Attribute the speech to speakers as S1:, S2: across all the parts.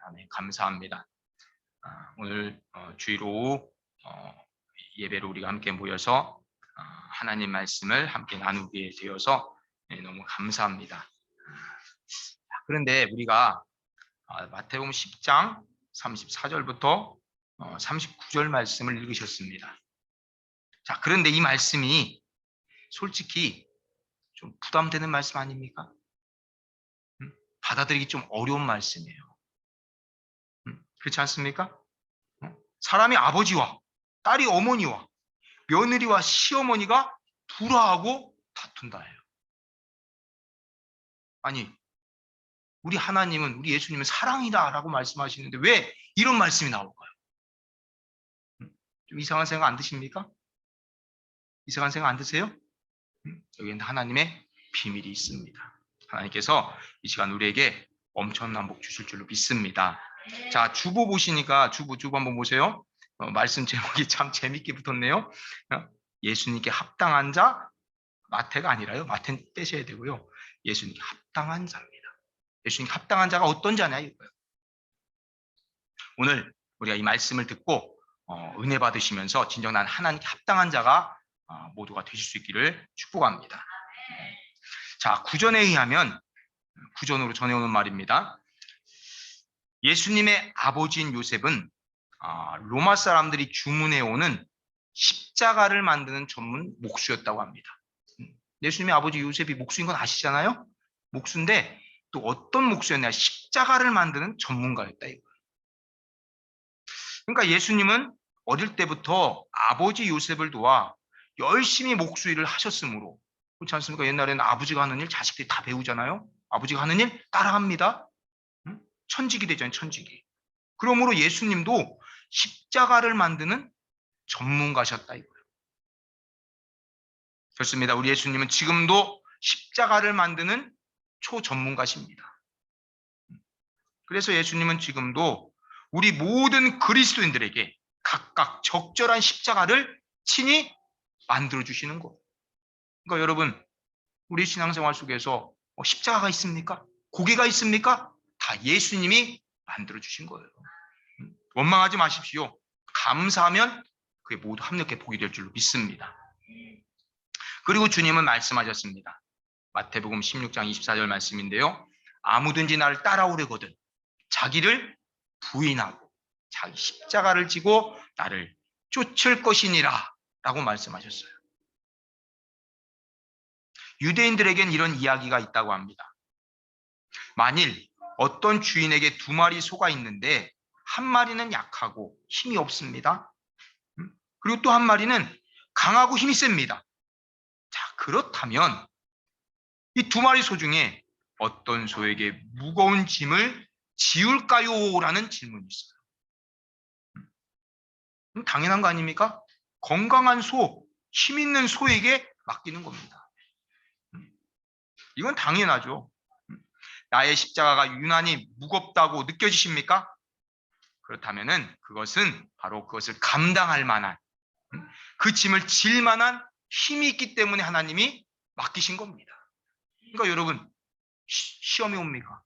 S1: 아멘. 감사합니다. 오늘 주일 오후 예배로 우리가 함께 모여서 하나님 말씀을 함께 나누게 되어서 너무 감사합니다. 그런데 우리가 마태복음 10장 34절부터 39절 말씀을 읽으셨습니다. 자, 그런데 이 말씀이 솔직히 좀 부담되는 말씀 아닙니까? 받아들이기 좀 어려운 말씀이에요. 그렇지 않습니까? 사람이 아버지와 딸이 어머니와 며느리와 시어머니가 불화하고 다툰다예요. 아니, 우리 하나님은, 우리 예수님은 사랑이다라고 말씀하시는데 왜 이런 말씀이 나올까요? 좀 이상한 생각 안 드십니까? 이상한 생각 안 드세요? 여기는 하나님의 비밀이 있습니다. 하나님께서 이 시간 우리에게 엄청난 복 주실 줄로 믿습니다. 자, 주보 보시니까 주보 한번 보세요. 말씀 제목이 참 재밌게 붙었네요. 예수님께 합당한 자, 마태가 아니라요. 마태는 떼셔야 되고요. 예수님께 합당한 자입니다. 예수님께 합당한 자가 어떤 자냐 이거예요. 오늘 우리가 이 말씀을 듣고 은혜 받으시면서 진정한 하나님께 합당한 자가 모두가 되실 수 있기를 축복합니다. 자, 구전에 의하면, 구전으로 전해오는 말입니다. 예수님의 아버지인 요셉은 로마 사람들이 주문해오는 십자가를 만드는 전문 목수였다고 합니다. 예수님의 아버지 요셉이 목수인 건 아시잖아요? 목수인데 또 어떤 목수였냐? 십자가를 만드는 전문가였다 이거예요. 그러니까 예수님은 어릴 때부터 아버지 요셉을 도와 열심히 목수 일을 하셨으므로, 그렇지 않습니까? 옛날에는 아버지가 하는 일 자식들이 다 배우잖아요. 아버지가 하는 일 따라합니다. 천직이 되잖아요. 천직이. 그러므로 예수님도 십자가를 만드는 전문가셨다 이거예요. 그렇습니다. 우리 예수님은 지금도 십자가를 만드는 초전문가십니다. 그래서 예수님은 지금도 우리 모든 그리스도인들에게 각각 적절한 십자가를 친히 만들어 주시는 거예요. 그러니까 여러분, 우리 신앙생활 속에서 십자가가 있습니까? 고개가 있습니까? 다 예수님이 만들어 주신 거예요. 원망하지 마십시오. 감사하면 그게 모두 합력해 복이 될 줄로 믿습니다. 그리고 주님은 말씀하셨습니다. 마태복음 16장 24절 말씀인데요. 아무든지 나를 따라오려거든 자기를 부인하고 자기 십자가를 지고 나를 쫓을 것이니라 라고 말씀하셨어요. 유대인들에겐 이런 이야기가 있다고 합니다. 만일 어떤 주인에게 2마리 소가 있는데 한 마리는 약하고 힘이 없습니다. 그리고 또 한 마리는 강하고 힘이 셉니다. 자, 그렇다면 이 2마리 소 중에 어떤 소에게 무거운 짐을 지울까요? 라는 질문이 있어요. 당연한 거 아닙니까? 건강한 소, 힘 있는 소에게 맡기는 겁니다. 이건 당연하죠. 나의 십자가가 유난히 무겁다고 느껴지십니까? 그렇다면은 그것은 바로 그것을 감당할 만한, 그 짐을 질 만한 힘이 있기 때문에 하나님이 맡기신 겁니다. 그러니까 여러분, 시험이 옵니까?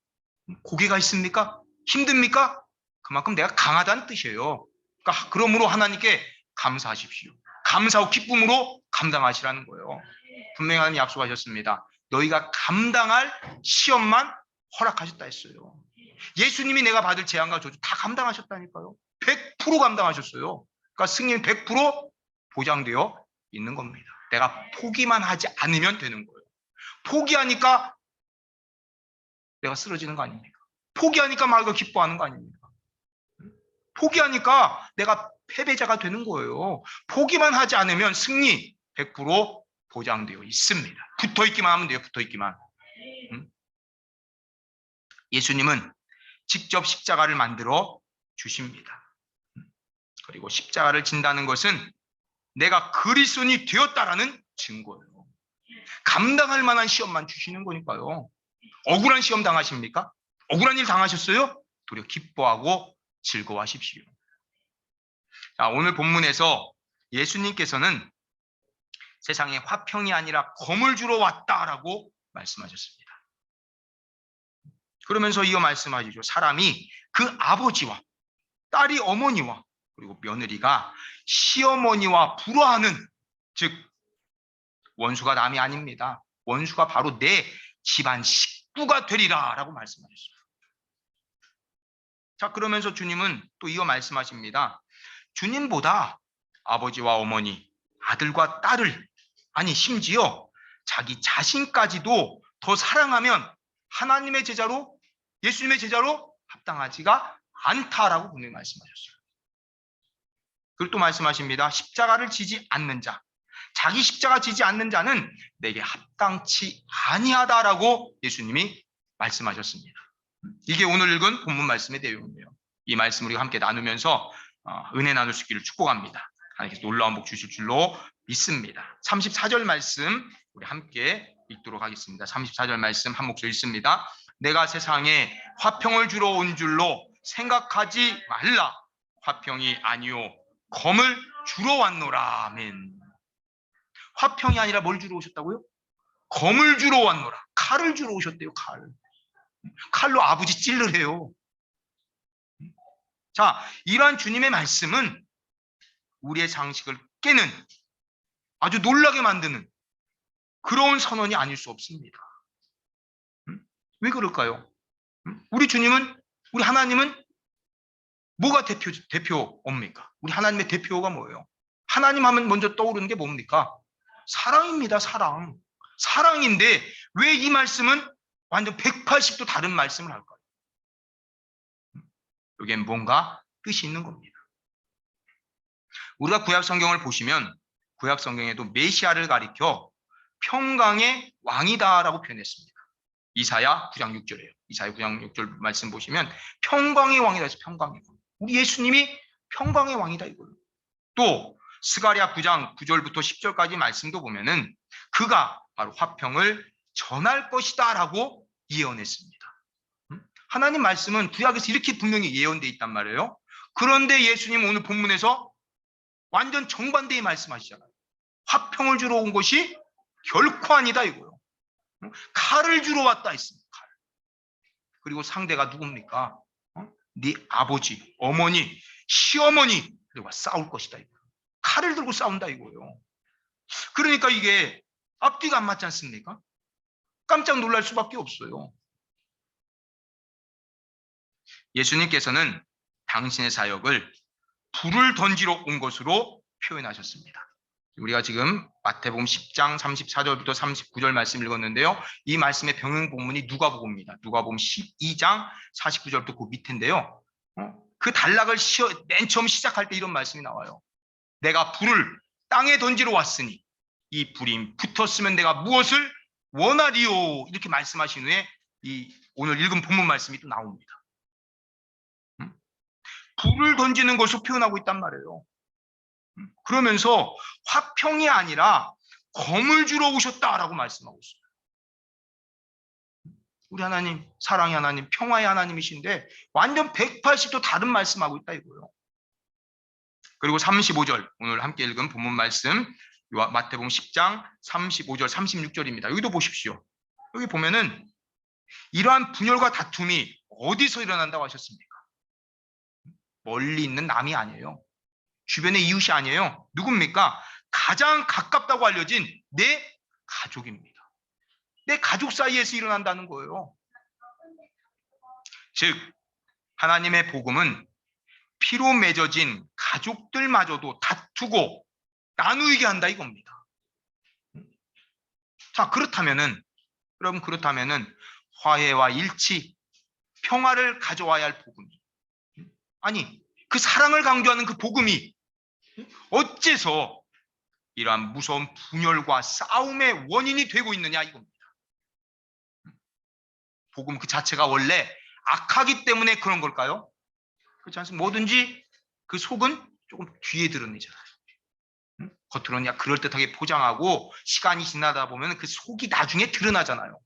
S1: 고개가 있습니까? 힘듭니까? 그만큼 내가 강하다는 뜻이에요. 그러니까 그러므로 하나님께 감사하십시오. 감사하고 기쁨으로 감당하시라는 거예요. 분명히 하나님 약속하셨습니다. 너희가 감당할 시험만 허락하셨다 했어요. 예수님이 내가 받을 재앙과 저주 다 감당하셨다니까요. 100% 감당하셨어요. 그러니까 승리는 100% 보장되어 있는 겁니다. 내가 포기만 하지 않으면 되는 거예요. 포기하니까 내가 쓰러지는 거 아닙니까? 포기하니까 마귀가 기뻐하는 거 아닙니까? 포기하니까 내가 패배자가 되는 거예요. 포기만 하지 않으면 승리 100% 보장되어 있습니다. 붙어있기만 하면 돼요. 붙어있기만. 예수님은 직접 십자가를 만들어 주십니다. 그리고 십자가를 진다는 것은 내가 그리스도인이 되었다라는 증거예요. 감당할 만한 시험만 주시는 거니까요. 억울한 시험 당하십니까? 억울한 일 당하셨어요? 도리어 기뻐하고 즐거워하십시오. 자, 오늘 본문에서 예수님께서는 세상에 화평이 아니라 검을 주러 왔다라고 말씀하셨습니다. 그러면서 이어 말씀하시죠. 사람이 그 아버지와 딸이 어머니와 그리고 며느리가 시어머니와 불화하는, 즉 원수가 남이 아닙니다. 원수가 바로 내 집안 식구가 되리라 라고 말씀하셨어요. 자, 그러면서 주님은 또 이어 말씀하십니다. 주님보다 아버지와 어머니, 아들과 딸을, 아니 심지어 자기 자신까지도 더 사랑하면 하나님의 제자로, 예수님의 제자로 합당하지가 않다라고 분명히 말씀하셨어요. 그리고 또 말씀하십니다. 십자가를 지지 않는 자, 자기 십자가 지지 않는 자는 내게 합당치 아니하다라고 예수님이 말씀하셨습니다. 이게 오늘 읽은 본문 말씀의 내용이에요. 이 말씀 우리가 함께 나누면서 은혜 나눌 수 있기를 축복합니다. 하나님께서 놀라운 복 주실 줄로 믿습니다. 34절 말씀 우리 함께 읽도록 하겠습니다. 34절 말씀 한 목소리 읽습니다. 내가 세상에 화평을 주러 온 줄로 생각하지 말라. 화평이 아니요 검을 주러 왔노라. 아멘. 화평이 아니라 뭘 주러 오셨다고요? 검을 주러 왔노라. 칼을 주러 오셨대요. 칼로 아버지 찔르래요. 자, 이러한 주님의 말씀은 우리의 상식을 깨는, 아주 놀라게 만드는 그런 선언이 아닐 수 없습니다. 왜 그럴까요? 우리 주님은, 우리 하나님은 뭐가 대표입니까? 우리 하나님의 대표가 뭐예요? 하나님 하면 먼저 떠오르는 게 뭡니까? 사랑입니다. 사랑. 사랑인데 왜 이 말씀은 완전 180도 다른 말씀을 할까요? 여기엔 뭔가 뜻이 있는 겁니다. 우리가 구약 성경을 보시면 구약 성경에도 메시아를 가리켜 평강의 왕이다라고 표현했습니다. 이사야 9장 6절이에요. 이사야 9장 6절 말씀 보시면 평강의 왕이다 해서 평강의 왕. 우리 예수님이 평강의 왕이다 이거예요. 또 스가랴 9장 9절부터 10절까지 말씀도 보면은 그가 바로 화평을 전할 것이다 라고 예언했습니다. 하나님 말씀은 구약에서 이렇게 분명히 예언되어 있단 말이에요. 그런데 예수님 오늘 본문에서 완전 정반대의 말씀하시잖아요. 화평을 주러 온 것이 결코 아니다 이거예요. 칼을 주러 왔다 했습니다. 칼. 그리고 상대가 누굽니까? 네 아버지, 어머니, 시어머니 그리고 싸울 것이다 이거예요. 칼을 들고 싸운다 이거예요. 그러니까 이게 앞뒤가 안 맞지 않습니까? 깜짝 놀랄 수밖에 없어요. 예수님께서는 당신의 사역을 불을 던지러 온 것으로 표현하셨습니다. 우리가 지금 마태복음 10장 34절부터 39절 말씀 읽었는데요. 이 말씀의 병행 본문이 누가복음입니다. 누가복음 12장 49절부터 그 밑인데요. 그 단락을 맨 처음 시작할 때 이런 말씀이 나와요. 내가 불을 땅에 던지러 왔으니 이 불이 붙었으면 내가 무엇을 원하리요? 이렇게 말씀하신 후에 이 오늘 읽은 본문 말씀이 또 나옵니다. 불을 던지는 것을 표현하고 있단 말이에요. 그러면서 화평이 아니라 검을 주러 오셨다라고 말씀하고 있어요. 우리 하나님, 사랑의 하나님, 평화의 하나님이신데 완전 180도 다른 말씀하고 있다 이거예요. 그리고 35절, 오늘 함께 읽은 본문 말씀 마태복음 10장 35절, 36절입니다. 여기도 보십시오. 여기 보면은 이러한 분열과 다툼이 어디서 일어난다고 하셨습니까? 멀리 있는 남이 아니에요. 주변의 이웃이 아니에요. 누굽니까? 가장 가깝다고 알려진 내 가족입니다. 내 가족 사이에서 일어난다는 거예요. 즉 하나님의 복음은 피로 맺어진 가족들마저도 다투고 나누게 한다 이겁니다. 자, 여러분 그렇다면은 화해와 일치, 평화를 가져와야 할 복음이, 아니 그 사랑을 강조하는 그 복음이 어째서 이러한 무서운 분열과 싸움의 원인이 되고 있느냐 이겁니다. 복음 그 자체가 원래 악하기 때문에 그런 걸까요? 그렇지 않습니까? 뭐든지 그 속은 조금 뒤에 드러내잖아요. 겉으로는 그럴듯하게 포장하고 시간이 지나다 보면 그 속이 나중에 드러나잖아요.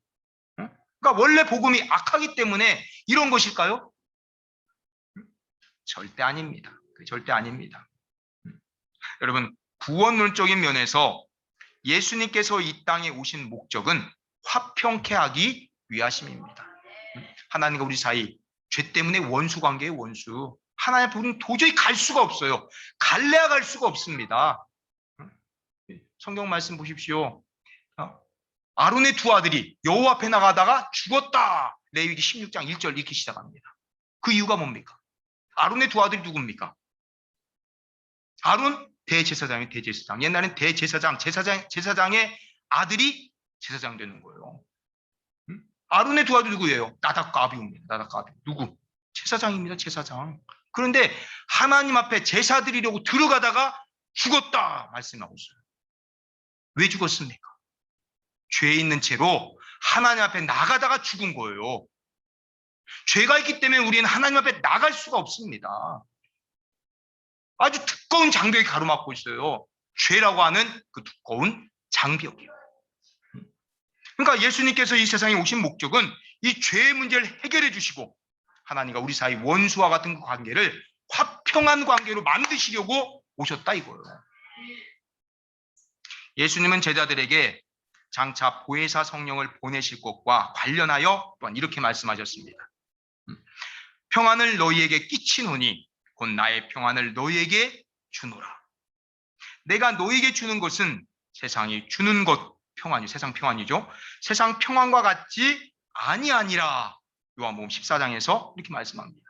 S1: 그러니까 원래 복음이 악하기 때문에 이런 것일까요? 절대 아닙니다. 절대 아닙니다. 여러분, 구원론적인 면에서 예수님께서 이 땅에 오신 목적은 화평케 하기 위하심입니다. 하나님과 우리 사이 죄 때문에 원수 관계의 원수. 하나님 앞에 우리는 도저히 갈 수가 없어요. 갈래야 갈 수가 없습니다. 성경 말씀 보십시오. 아론의 두 아들이 여호와 앞에 나가다가 죽었다. 레위기 16장 1절 이렇게 시작합니다. 그 이유가 뭡니까? 아론의 두 아들이 누굽니까? 아론 대제사장이 대제사장. 옛날엔 대제사장, 제사장의 아들이 제사장 되는 거예요. 아론의 두 아들이 누구예요? 나답과 아비후입니다. 나답과 아비후. 누구? 제사장입니다. 제사장. 그런데 하나님 앞에 제사 드리려고 들어가다가 죽었다 말씀하고 있어요. 왜 죽었습니까? 죄 있는 채로 하나님 앞에 나가다가 죽은 거예요. 죄가 있기 때문에 우리는 하나님 앞에 나갈 수가 없습니다. 아주 두꺼운 장벽이 가로막고 있어요. 죄라고 하는 그 두꺼운 장벽이요. 그러니까 예수님께서 이 세상에 오신 목적은 이 죄의 문제를 해결해 주시고 하나님과 우리 사이 원수와 같은 그 관계를 화평한 관계로 만드시려고 오셨다 이거예요. 예수님은 제자들에게 장차 보혜사 성령을 보내실 것과 관련하여 또한 이렇게 말씀하셨습니다. 평안을 너희에게 끼치노니 곧 나의 평안을 너희에게 주노라. 내가 너희에게 주는 것은 세상이 주는 것 평안이 세상 평안이죠. 세상 평안과 같지 아니하니라. 요한복음 14장에서 이렇게 말씀합니다.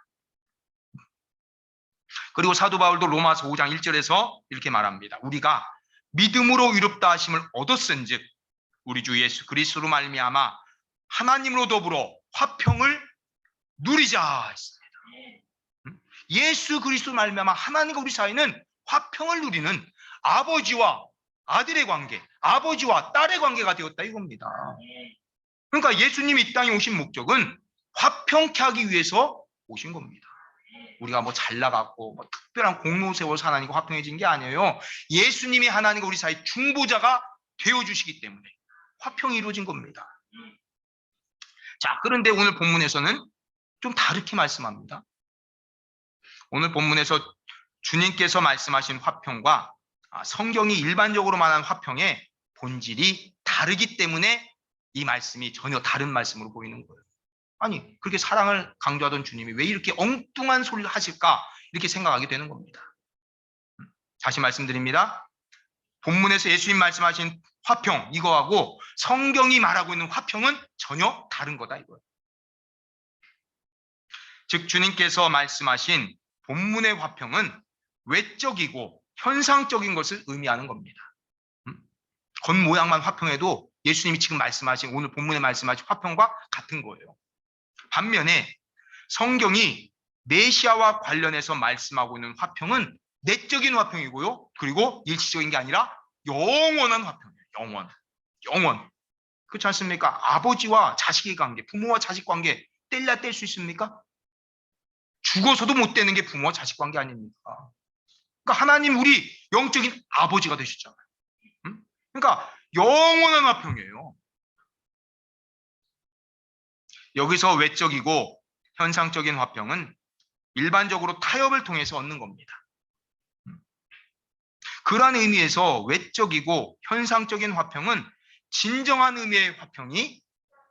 S1: 그리고 사도 바울도 로마서 5장 1절에서 이렇게 말합니다. 우리가 믿음으로 의롭다 하심을 얻었은즉 우리 주 예수 그리스도로 말미암아 하나님으로 더불어 화평을 누리자 했습니다. 예수 그리스도 말미암아 하나님과 우리 사이는 화평을 누리는 아버지와 아들의 관계, 아버지와 딸의 관계가 되었다 이겁니다. 그러니까 예수님이 이 땅에 오신 목적은 화평케 하기 위해서 오신 겁니다. 우리가 뭐 잘 나갔고 특별한 공로 세워서 하나님과 화평해진 게 아니에요. 예수님이 하나님과 우리 사이 중보자가 되어주시기 때문에 화평이 이루어진 겁니다. 자, 그런데 오늘 본문에서는 좀 다르게 말씀합니다. 오늘 본문에서 주님께서 말씀하신 화평과 성경이 일반적으로 말하는 화평의 본질이 다르기 때문에 이 말씀이 전혀 다른 말씀으로 보이는 거예요. 아니, 그렇게 사랑을 강조하던 주님이 왜 이렇게 엉뚱한 소리를 하실까? 이렇게 생각하게 되는 겁니다. 다시 말씀드립니다. 본문에서 예수님 말씀하신 화평, 이거하고 성경이 말하고 있는 화평은 전혀 다른 거다 이거예요. 즉 주님께서 말씀하신 본문의 화평은 외적이고 현상적인 것을 의미하는 겁니다. 겉모양만 화평해도 예수님이 지금 말씀하신 오늘 본문에 말씀하신 화평과 같은 거예요. 반면에 성경이 메시아와 관련해서 말씀하고 있는 화평은 내적인 화평이고요. 그리고 일시적인 게 아니라 영원한 화평이에요. 영원. 그렇지 않습니까? 아버지와 자식의 관계, 부모와 자식 관계 뗄래야 뗄 수 있습니까? 죽어서도 못 되는 게 부모와 자식 관계 아닙니까? 그러니까 하나님 우리 영적인 아버지가 되셨잖아요. 그러니까 영원한 화평이에요. 여기서 외적이고 현상적인 화평은 일반적으로 타협을 통해서 얻는 겁니다. 그러한 의미에서 외적이고 현상적인 화평은 진정한 의미의 화평이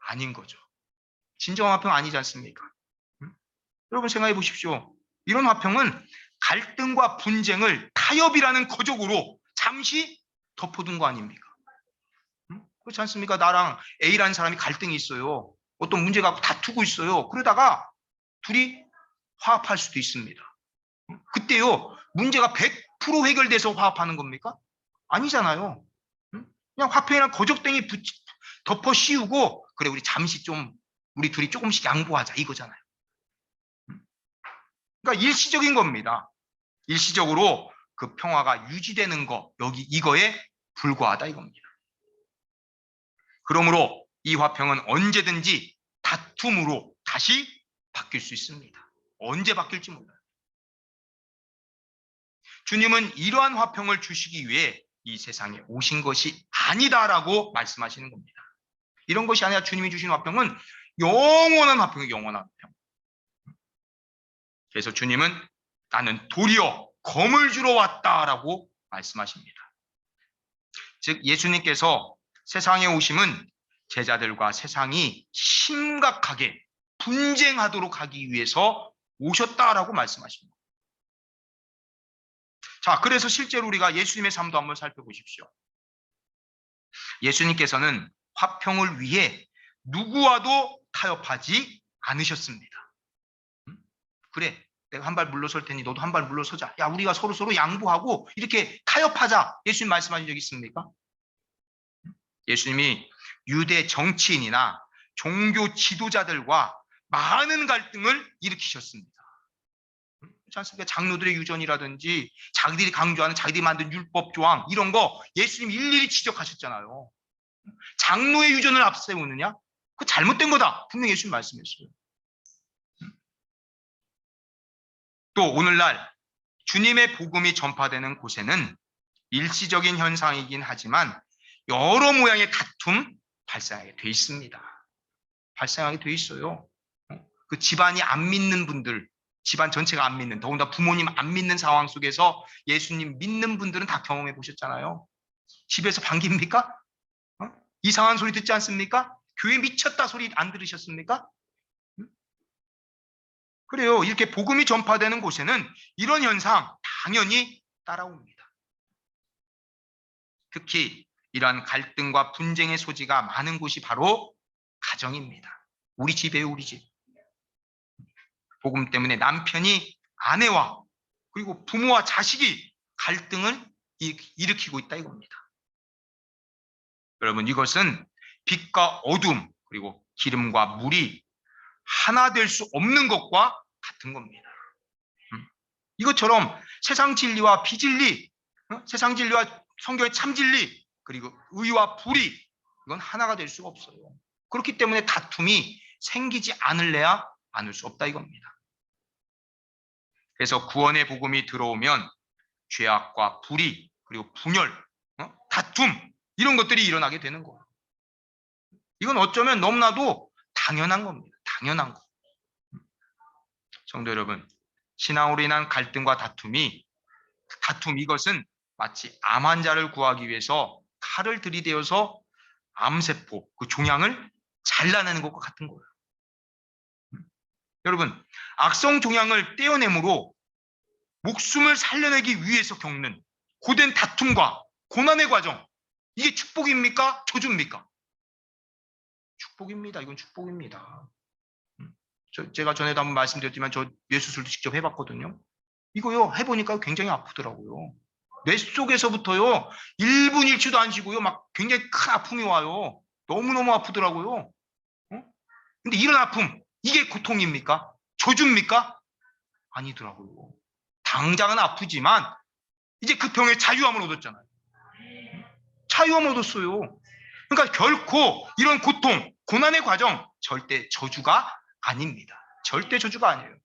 S1: 아닌 거죠. 진정한 화평 아니지 않습니까? 여러분 생각해 보십시오. 이런 화평은 갈등과 분쟁을 타협이라는 거적으로 잠시 덮어둔 거 아닙니까? 그렇지 않습니까? 나랑 A라는 사람이 갈등이 있어요. 어떤 문제가 다투고 있어요. 그러다가 둘이 화합할 수도 있습니다. 그때요, 문제가 100% 해결돼서 화합하는 겁니까? 아니잖아요. 그냥 화평이랑 거적댕이 덮어 씌우고, 그래, 우리 둘이 조금씩 양보하자, 이거잖아요. 그러니까 일시적인 겁니다. 일시적으로 그 평화가 유지되는 거, 이거에 불과하다 이겁니다. 그러므로 이 화평은 언제든지 다툼으로 다시 바뀔 수 있습니다. 언제 바뀔지 몰라요. 주님은 이러한 화평을 주시기 위해 이 세상에 오신 것이 아니다라고 말씀하시는 겁니다. 이런 것이 아니라 주님이 주신 화평은 영원한 화평이에요. 영원한 화평. 그래서 주님은 나는 도리어 검을 주러 왔다라고 말씀하십니다. 즉 예수님께서 세상에 오심은 제자들과 세상이 심각하게 분쟁하도록 하기 위해서 오셨다라고 말씀하십니다. 자, 그래서 실제로 우리가 예수님의 삶도 한번 살펴보십시오. 예수님께서는 화평을 위해 누구와도 타협하지 않으셨습니다. 그래, 내가 한 발 물러설 테니 너도 한 발 물러서자. 야, 우리가 서로 양보하고 이렇게 타협하자. 예수님 말씀하신 적 있습니까? 예수님이 유대 정치인이나 종교 지도자들과 많은 갈등을 일으키셨습니다. 그렇지 않습니까? 장로들의 유전이라든지 자기들이 강조하는 자기들이 만든 율법 조항 이런 거 예수님 일일이 지적하셨잖아요. 장로의 유전을 앞세우느냐? 그거 잘못된 거다. 분명히 예수님 말씀했어요. 또 오늘날 주님의 복음이 전파되는 곳에는 일시적인 현상이긴 하지만 여러 모양의 다툼 발생하게 돼 있습니다. 발생하게 돼 있어요. 그 집안이 안 믿는 분들, 집안 전체가 안 믿는, 더군다나 부모님 안 믿는 상황 속에서 예수님 믿는 분들은 다 경험해 보셨잖아요. 집에서 반깁니까? 이상한 소리 듣지 않습니까? 교회 미쳤다 소리 안 들으셨습니까? 그래요. 이렇게 복음이 전파되는 곳에는 이런 현상 당연히 따라옵니다. 특히 이러한 갈등과 분쟁의 소지가 많은 곳이 바로 가정입니다. 우리 집이에요, 우리 집. 복음 때문에 남편이 아내와 그리고 부모와 자식이 갈등을 일으키고 있다 이겁니다. 여러분, 이것은 빛과 어둠 그리고 기름과 물이 하나 될 수 없는 것과 같은 겁니다. 이것처럼 세상 진리와 비진리, 세상 진리와 성경의 참진리, 그리고 의와 불이 이건 하나가 될 수가 없어요. 그렇기 때문에 다툼이 생기지 않을래야 않을 수 없다 이겁니다. 그래서 구원의 복음이 들어오면 죄악과 불의, 그리고 분열, 다툼 이런 것들이 일어나게 되는 거예요. 이건 어쩌면 너무나도 당연한 겁니다. 당연한 거. 성도 여러분, 신앙으로 인한 갈등과 다툼 이것은 마치 암 환자를 구하기 위해서 칼을 들이대어서 암세포, 그 종양을 잘라내는 것과 같은 거예요. 여러분, 악성 종양을 떼어내므로 목숨을 살려내기 위해서 겪는 고된 다툼과 고난의 과정, 이게 축복입니까? 저주입니까? 축복입니다. 이건 축복입니다. 제가 전에도 한번 말씀드렸지만 저 뇌수술도 직접 해봤거든요. 이거요, 해보니까 굉장히 아프더라고요. 뇌 속에서부터요, 1분 1초도 안 쉬고요, 막 굉장히 큰 아픔이 와요. 너무너무 아프더라고요. 근데 이런 아픔, 이게 고통입니까? 저주입니까? 아니더라고요. 당장은 아프지만 이제 그 병의 자유함을 얻었잖아요. 자유함을 얻었어요. 그러니까 결코 이런 고통, 고난의 과정 절대 저주가 아닙니다. 절대 저주가 아니에요.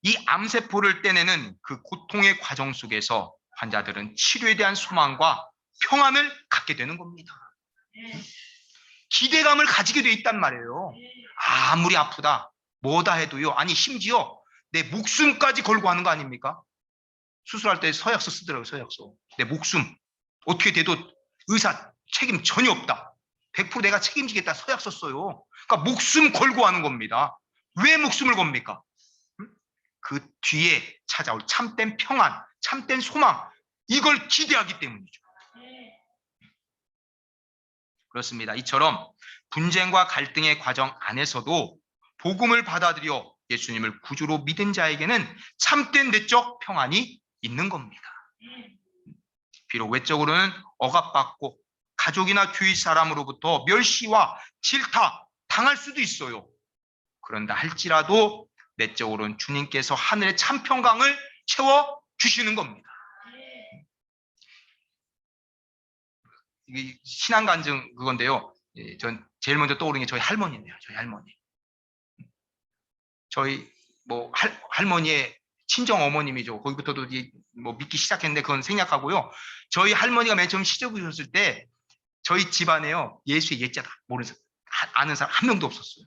S1: 이 암세포를 떼내는 그 고통의 과정 속에서 환자들은 치료에 대한 소망과 평안을 갖게 되는 겁니다. 기대감을 가지게 돼 있단 말이에요. 아무리 아프다, 뭐다 해도요. 아니 심지어 내 목숨까지 걸고 하는 거 아닙니까? 수술할 때 서약서 쓰더라고요. 서약서. 내 목숨 어떻게 돼도 의사 책임 전혀 없다. 100% 내가 책임지겠다 서약서 써요. 그러니까 목숨 걸고 하는 겁니다. 왜 목숨을 겁니까? 그 뒤에 찾아올 참된 평안, 참된 소망, 이걸 기대하기 때문이죠. 그렇습니다. 이처럼 분쟁과 갈등의 과정 안에서도 복음을 받아들여 예수님을 구주로 믿은 자에게는 참된 내적 평안이 있는 겁니다. 비록 외적으로는 억압받고 가족이나 주위 사람으로부터 멸시와 질타 당할 수도 있어요. 그런다 할지라도 내적으로는 주님께서 하늘의 참평강을 채워주시는 겁니다. 이게 신앙 간증 그건데요. 전 제일 먼저 떠오르는 게 저희 할머니네요. 저희 할머니. 저희 뭐 할머니의 친정 어머님이죠. 거기부터도 뭐 믿기 시작했는데 그건 생략하고요. 저희 할머니가 맨 처음 시집 오셨을 때 저희 집안에요 예수의 예자다 모르는 사람, 아는 사람 한 명도 없었어요.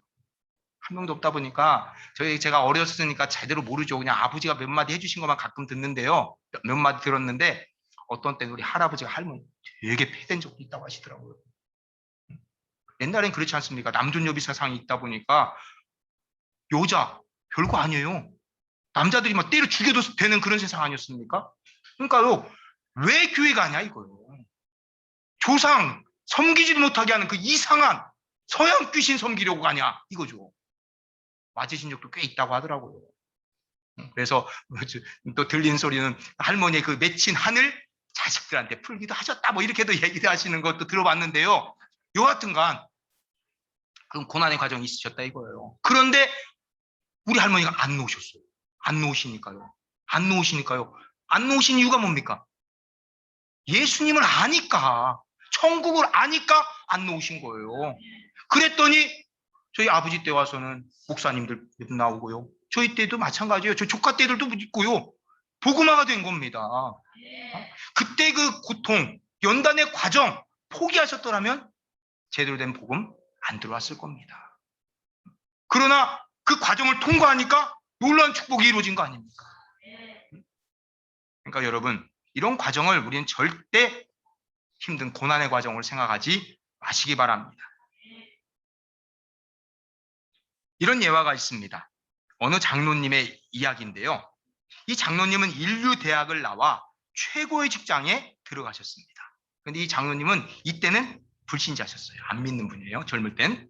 S1: 한 명도 없다 보니까 제가 어렸으니까 제대로 모르죠. 그냥 아버지가 몇 마디 해주신 것만 가끔 듣는데요. 몇 마디 들었는데 어떤 때는 우리 할아버지가 할머니 되게 패된 적도 있다고 하시더라고요. 옛날엔 그렇지 않습니까? 남존여비 사상이 있다 보니까 여자 별거 아니에요. 남자들이 막 때려 죽여도 되는 그런 세상 아니었습니까? 그러니까요, 왜 교회가 아니야 이거요. 조상 섬기지도 못하게 하는 그 이상한 서양 귀신 섬기려고 가냐 이거죠. 맞으신 적도 꽤 있다고 하더라고요. 그래서 또 들린 소리는 할머니의 그 맺힌 한을 자식들한테 풀기도 하셨다 뭐 이렇게도 얘기를 하시는 것도 들어봤는데요. 여하튼간 그런 고난의 과정이 있으셨다 이거예요. 그런데 우리 할머니가 안 놓으셨어요. 안 놓으시니까요. 안 놓으시니까요. 안 놓으신 이유가 뭡니까? 예수님을 아니까, 천국을 아니까 안 놓으신 거예요. 그랬더니 저희 아버지 때 와서는 목사님들 나오고요. 저희 때도 마찬가지예요. 저 조카 때들도 있고요. 복음화가 된 겁니다. 그때 그 고통, 연단의 과정 포기하셨더라면 제대로 된 복음 안 들어왔을 겁니다. 그러나 그 과정을 통과하니까 놀라운 축복이 이루어진 거 아닙니까? 그러니까 여러분, 이런 과정을 우리는 절대 힘든 고난의 과정을 생각하지 마시기 바랍니다. 이런 예화가 있습니다. 어느 장로님의 이야기인데요. 이 장로님은 인류대학을 나와 최고의 직장에 들어가셨습니다. 그런데 이 장로님은 이때는 불신자셨어요. 안 믿는 분이에요. 젊을 땐.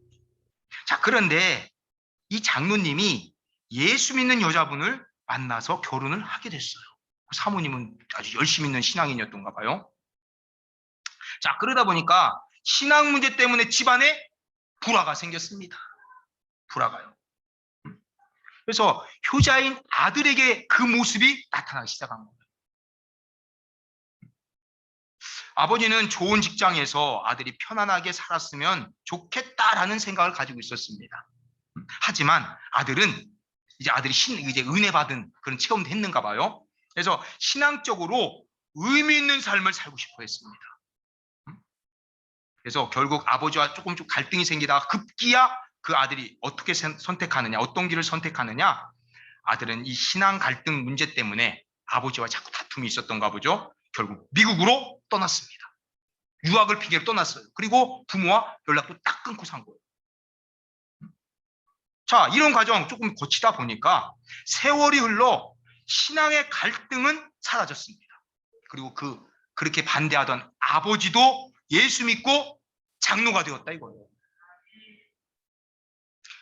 S1: 자, 그런데 이 장로님이 예수 믿는 여자분을 만나서 결혼을 하게 됐어요. 사모님은 아주 열심히 있는 신앙인이었던가 봐요. 자, 그러다 보니까 신앙 문제 때문에 집안에 불화가 생겼습니다. 불화가요. 그래서 효자인 아들에게 그 모습이 나타나기 시작한 거예요. 아버지는 좋은 직장에서 아들이 편안하게 살았으면 좋겠다라는 생각을 가지고 있었습니다. 하지만 아들은 아들이 이제 은혜 받은 그런 체험도 했는가 봐요. 그래서 신앙적으로 의미 있는 삶을 살고 싶어 했습니다. 그래서 결국 아버지와 조금 갈등이 생기다가 급기야 그 아들이 어떻게 선택하느냐, 어떤 길을 선택하느냐. 아들은 이 신앙 갈등 문제 때문에 아버지와 자꾸 다툼이 있었던가 보죠. 결국 미국으로 떠났습니다. 유학을 핑계로 떠났어요. 그리고 부모와 연락도 딱 끊고 산 거예요. 자, 이런 과정 조금 거치다 보니까 세월이 흘러 신앙의 갈등은 사라졌습니다. 그리고 그렇게 반대하던 아버지도 예수 믿고 장로가 되었다 이거예요.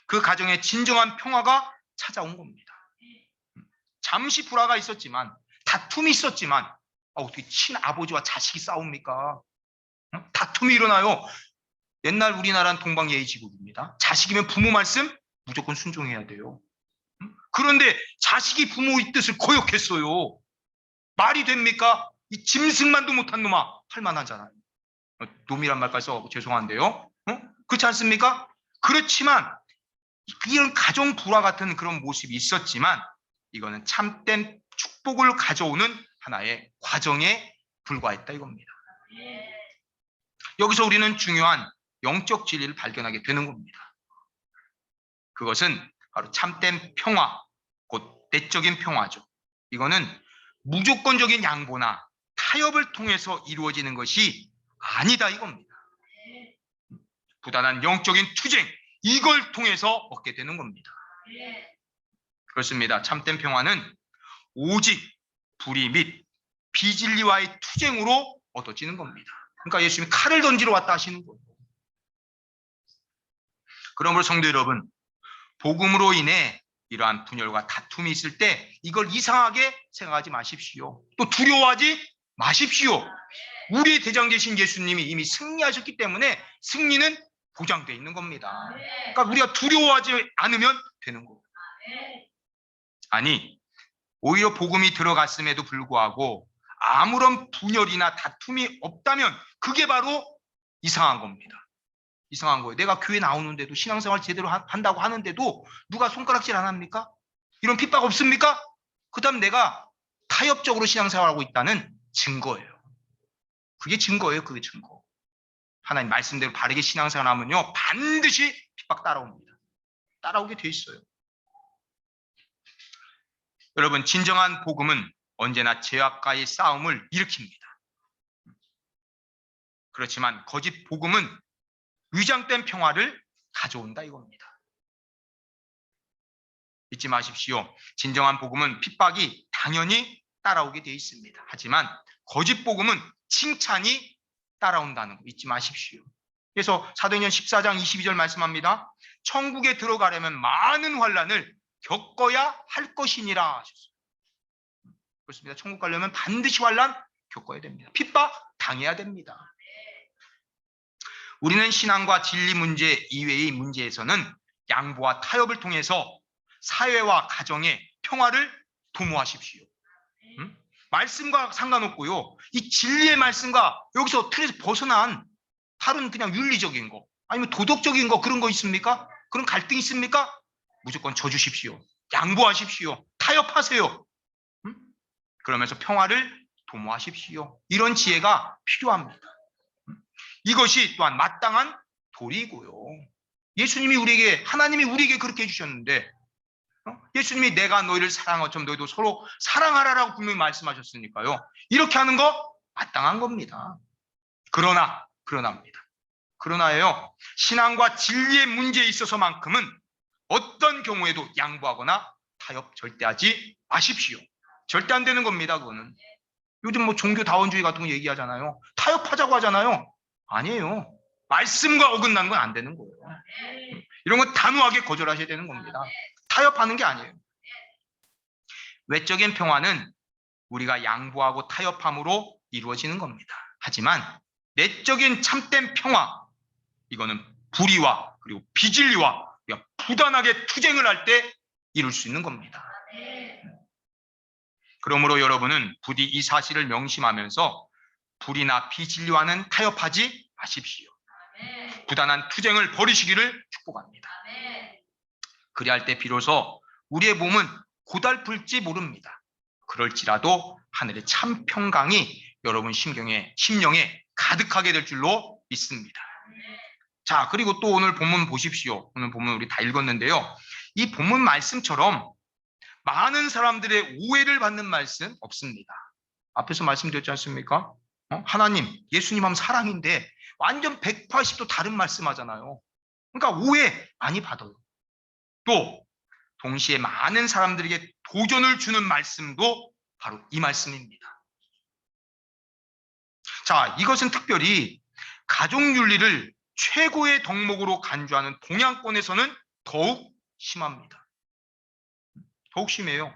S1: 그 가정에 진정한 평화가 찾아온 겁니다. 잠시 불화가 있었지만, 다툼이 있었지만, 어떻게 친아버지와 자식이 싸웁니까? 다툼이 일어나요. 옛날 우리나라는 동방예의지국입니다. 자식이면 부모 말씀 무조건 순종해야 돼요. 그런데 자식이 부모의 뜻을 거역했어요. 말이 됩니까? 이 짐승만도 못한 놈아 할 만하잖아요. 놈이란 말까지 써서 죄송한데요. 그렇지 않습니까? 그렇지만 이런 가정 불화 같은 그런 모습이 있었지만 이거는 참된 축복을 가져오는 하나의 과정에 불과했다 이겁니다. 여기서 우리는 중요한 영적 진리를 발견하게 되는 겁니다. 그것은 바로 참된 평화, 곧 내적인 평화죠. 이거는 무조건적인 양보나 타협을 통해서 이루어지는 것이 아니다 이겁니다. 부단한 영적인 투쟁, 이걸 통해서 얻게 되는 겁니다. 그렇습니다. 참된 평화는 오직 불의 및 비진리와의 투쟁으로 얻어지는 겁니다. 그러니까 예수님이 칼을 던지러 왔다 하시는 거예요. 그러므로 성도 여러분, 복음으로 인해 이러한 분열과 다툼이 있을 때 이걸 이상하게 생각하지 마십시오. 또 두려워하지 마십시오. 우리의 대장 되신 예수님이 이미 승리하셨기 때문에 승리는 보장되어 있는 겁니다. 그러니까 우리가 두려워하지 않으면 되는 거예요. 아니, 오히려 복음이 들어갔음에도 불구하고 아무런 분열이나 다툼이 없다면 그게 바로 이상한 겁니다. 이상한 거예요. 내가 교회 나오는데도 신앙생활 제대로 한다고 하는데도 누가 손가락질 안 합니까? 이런 핍박 없습니까? 그 다음 내가 타협적으로 신앙생활하고 있다는 증거예요. 그게 증거예요. 그게 증거. 하나님 말씀대로 바르게 신앙생활하면요 반드시 핍박 따라옵니다. 따라오게 돼 있어요. 여러분, 진정한 복음은 언제나 죄악과의 싸움을 일으킵니다. 그렇지만 거짓 복음은 위장된 평화를 가져온다 이겁니다. 잊지 마십시오. 진정한 복음은 핍박이 당연히 따라오게 되어 있습니다. 하지만 거짓 복음은 칭찬이 따라온다는 거 잊지 마십시오. 그래서 사도행전 14장 22절 말씀합니다. 천국에 들어가려면 많은 환난을 겪어야 할 것이니라 하셨어요. 그렇습니다. 천국 가려면 반드시 환난 겪어야 됩니다. 핍박 당해야 됩니다. 우리는 신앙과 진리 문제 이외의 문제에서는 양보와 타협을 통해서 사회와 가정의 평화를 도모하십시오. 말씀과 상관없고요. 이 진리의 말씀과 여기서 틀에서 벗어난 다른 그냥 윤리적인 거 아니면 도덕적인 거 그런 거 있습니까? 그런 갈등 있습니까? 무조건 져주십시오. 양보하십시오. 타협하세요. 그러면서 평화를 도모하십시오. 이런 지혜가 필요합니다. 이것이 또한 마땅한 도리고요. 예수님이 우리에게 하나님이 우리에게 그렇게 해주셨는데 예수님이 내가 너희를 사랑한 것처럼 너희도 서로 사랑하라라고 분명히 말씀하셨으니까요. 이렇게 하는 거 마땅한 겁니다. 그러나요. 신앙과 진리의 문제에 있어서만큼은 어떤 경우에도 양보하거나 타협 절대 하지 마십시오. 절대 안 되는 겁니다. 그거는. 요즘 뭐 종교다원주의 같은 거 얘기하잖아요. 타협하자고 하잖아요. 아니에요. 말씀과 어긋나는 건 안 되는 거예요. 이런 건 단호하게 거절하셔야 되는 겁니다. 타협하는 게 아니에요. 외적인 평화는 우리가 양보하고 타협함으로 이루어지는 겁니다. 하지만 내적인 참된 평화, 이거는 불의와 그리고 비진리와 우리가 부단하게 투쟁을 할 때 이룰 수 있는 겁니다. 그러므로 여러분은 부디 이 사실을 명심하면서 불의나 비진리와는 타협하지 마십시오. 부단한 투쟁을 벌이시기를 축복합니다. 그리할 때 비로소 우리의 몸은 고달플지 모릅니다. 그럴지라도 하늘의 참 평강이 여러분 심령에 가득하게 될 줄로 믿습니다. 자, 그리고 또 오늘 본문 보십시오. 오늘 본문 우리 다 읽었는데요. 이 본문 말씀처럼 많은 사람들의 오해를 받는 말씀 없습니다. 앞에서 말씀드렸지 않습니까? 하나님, 예수님 하면 사랑인데 완전 180도 다른 말씀하잖아요. 그러니까 오해 많이 받아요. 또 동시에 많은 사람들에게 도전을 주는 말씀도 바로 이 말씀입니다. 자, 이것은 특별히 가족윤리를 최고의 덕목으로 간주하는 동양권에서는 더욱 심합니다. 더욱 심해요.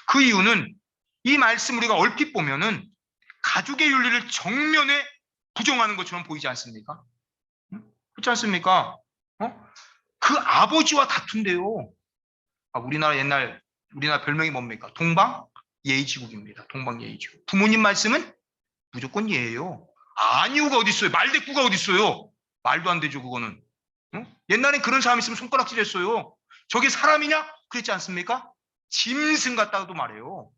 S1: 그 이유는 이 말씀 우리가 얼핏 보면은 가족의 윤리를 정면에 부정하는 것처럼 보이지 않습니까? 그렇지 않습니까? 그 아버지와 다툰대요. 우리나라 별명이 뭡니까? 동방예의지국입니다. 동방예의지국. 부모님 말씀은 무조건 예예요. 아니오가 어디 있어요? 말대꾸가 어디 있어요? 말도 안 되죠, 그거는. 옛날엔 그런 사람 있으면 손가락질 했어요. 저게 사람이냐? 그랬지 않습니까? 짐승 같다고도 말해요.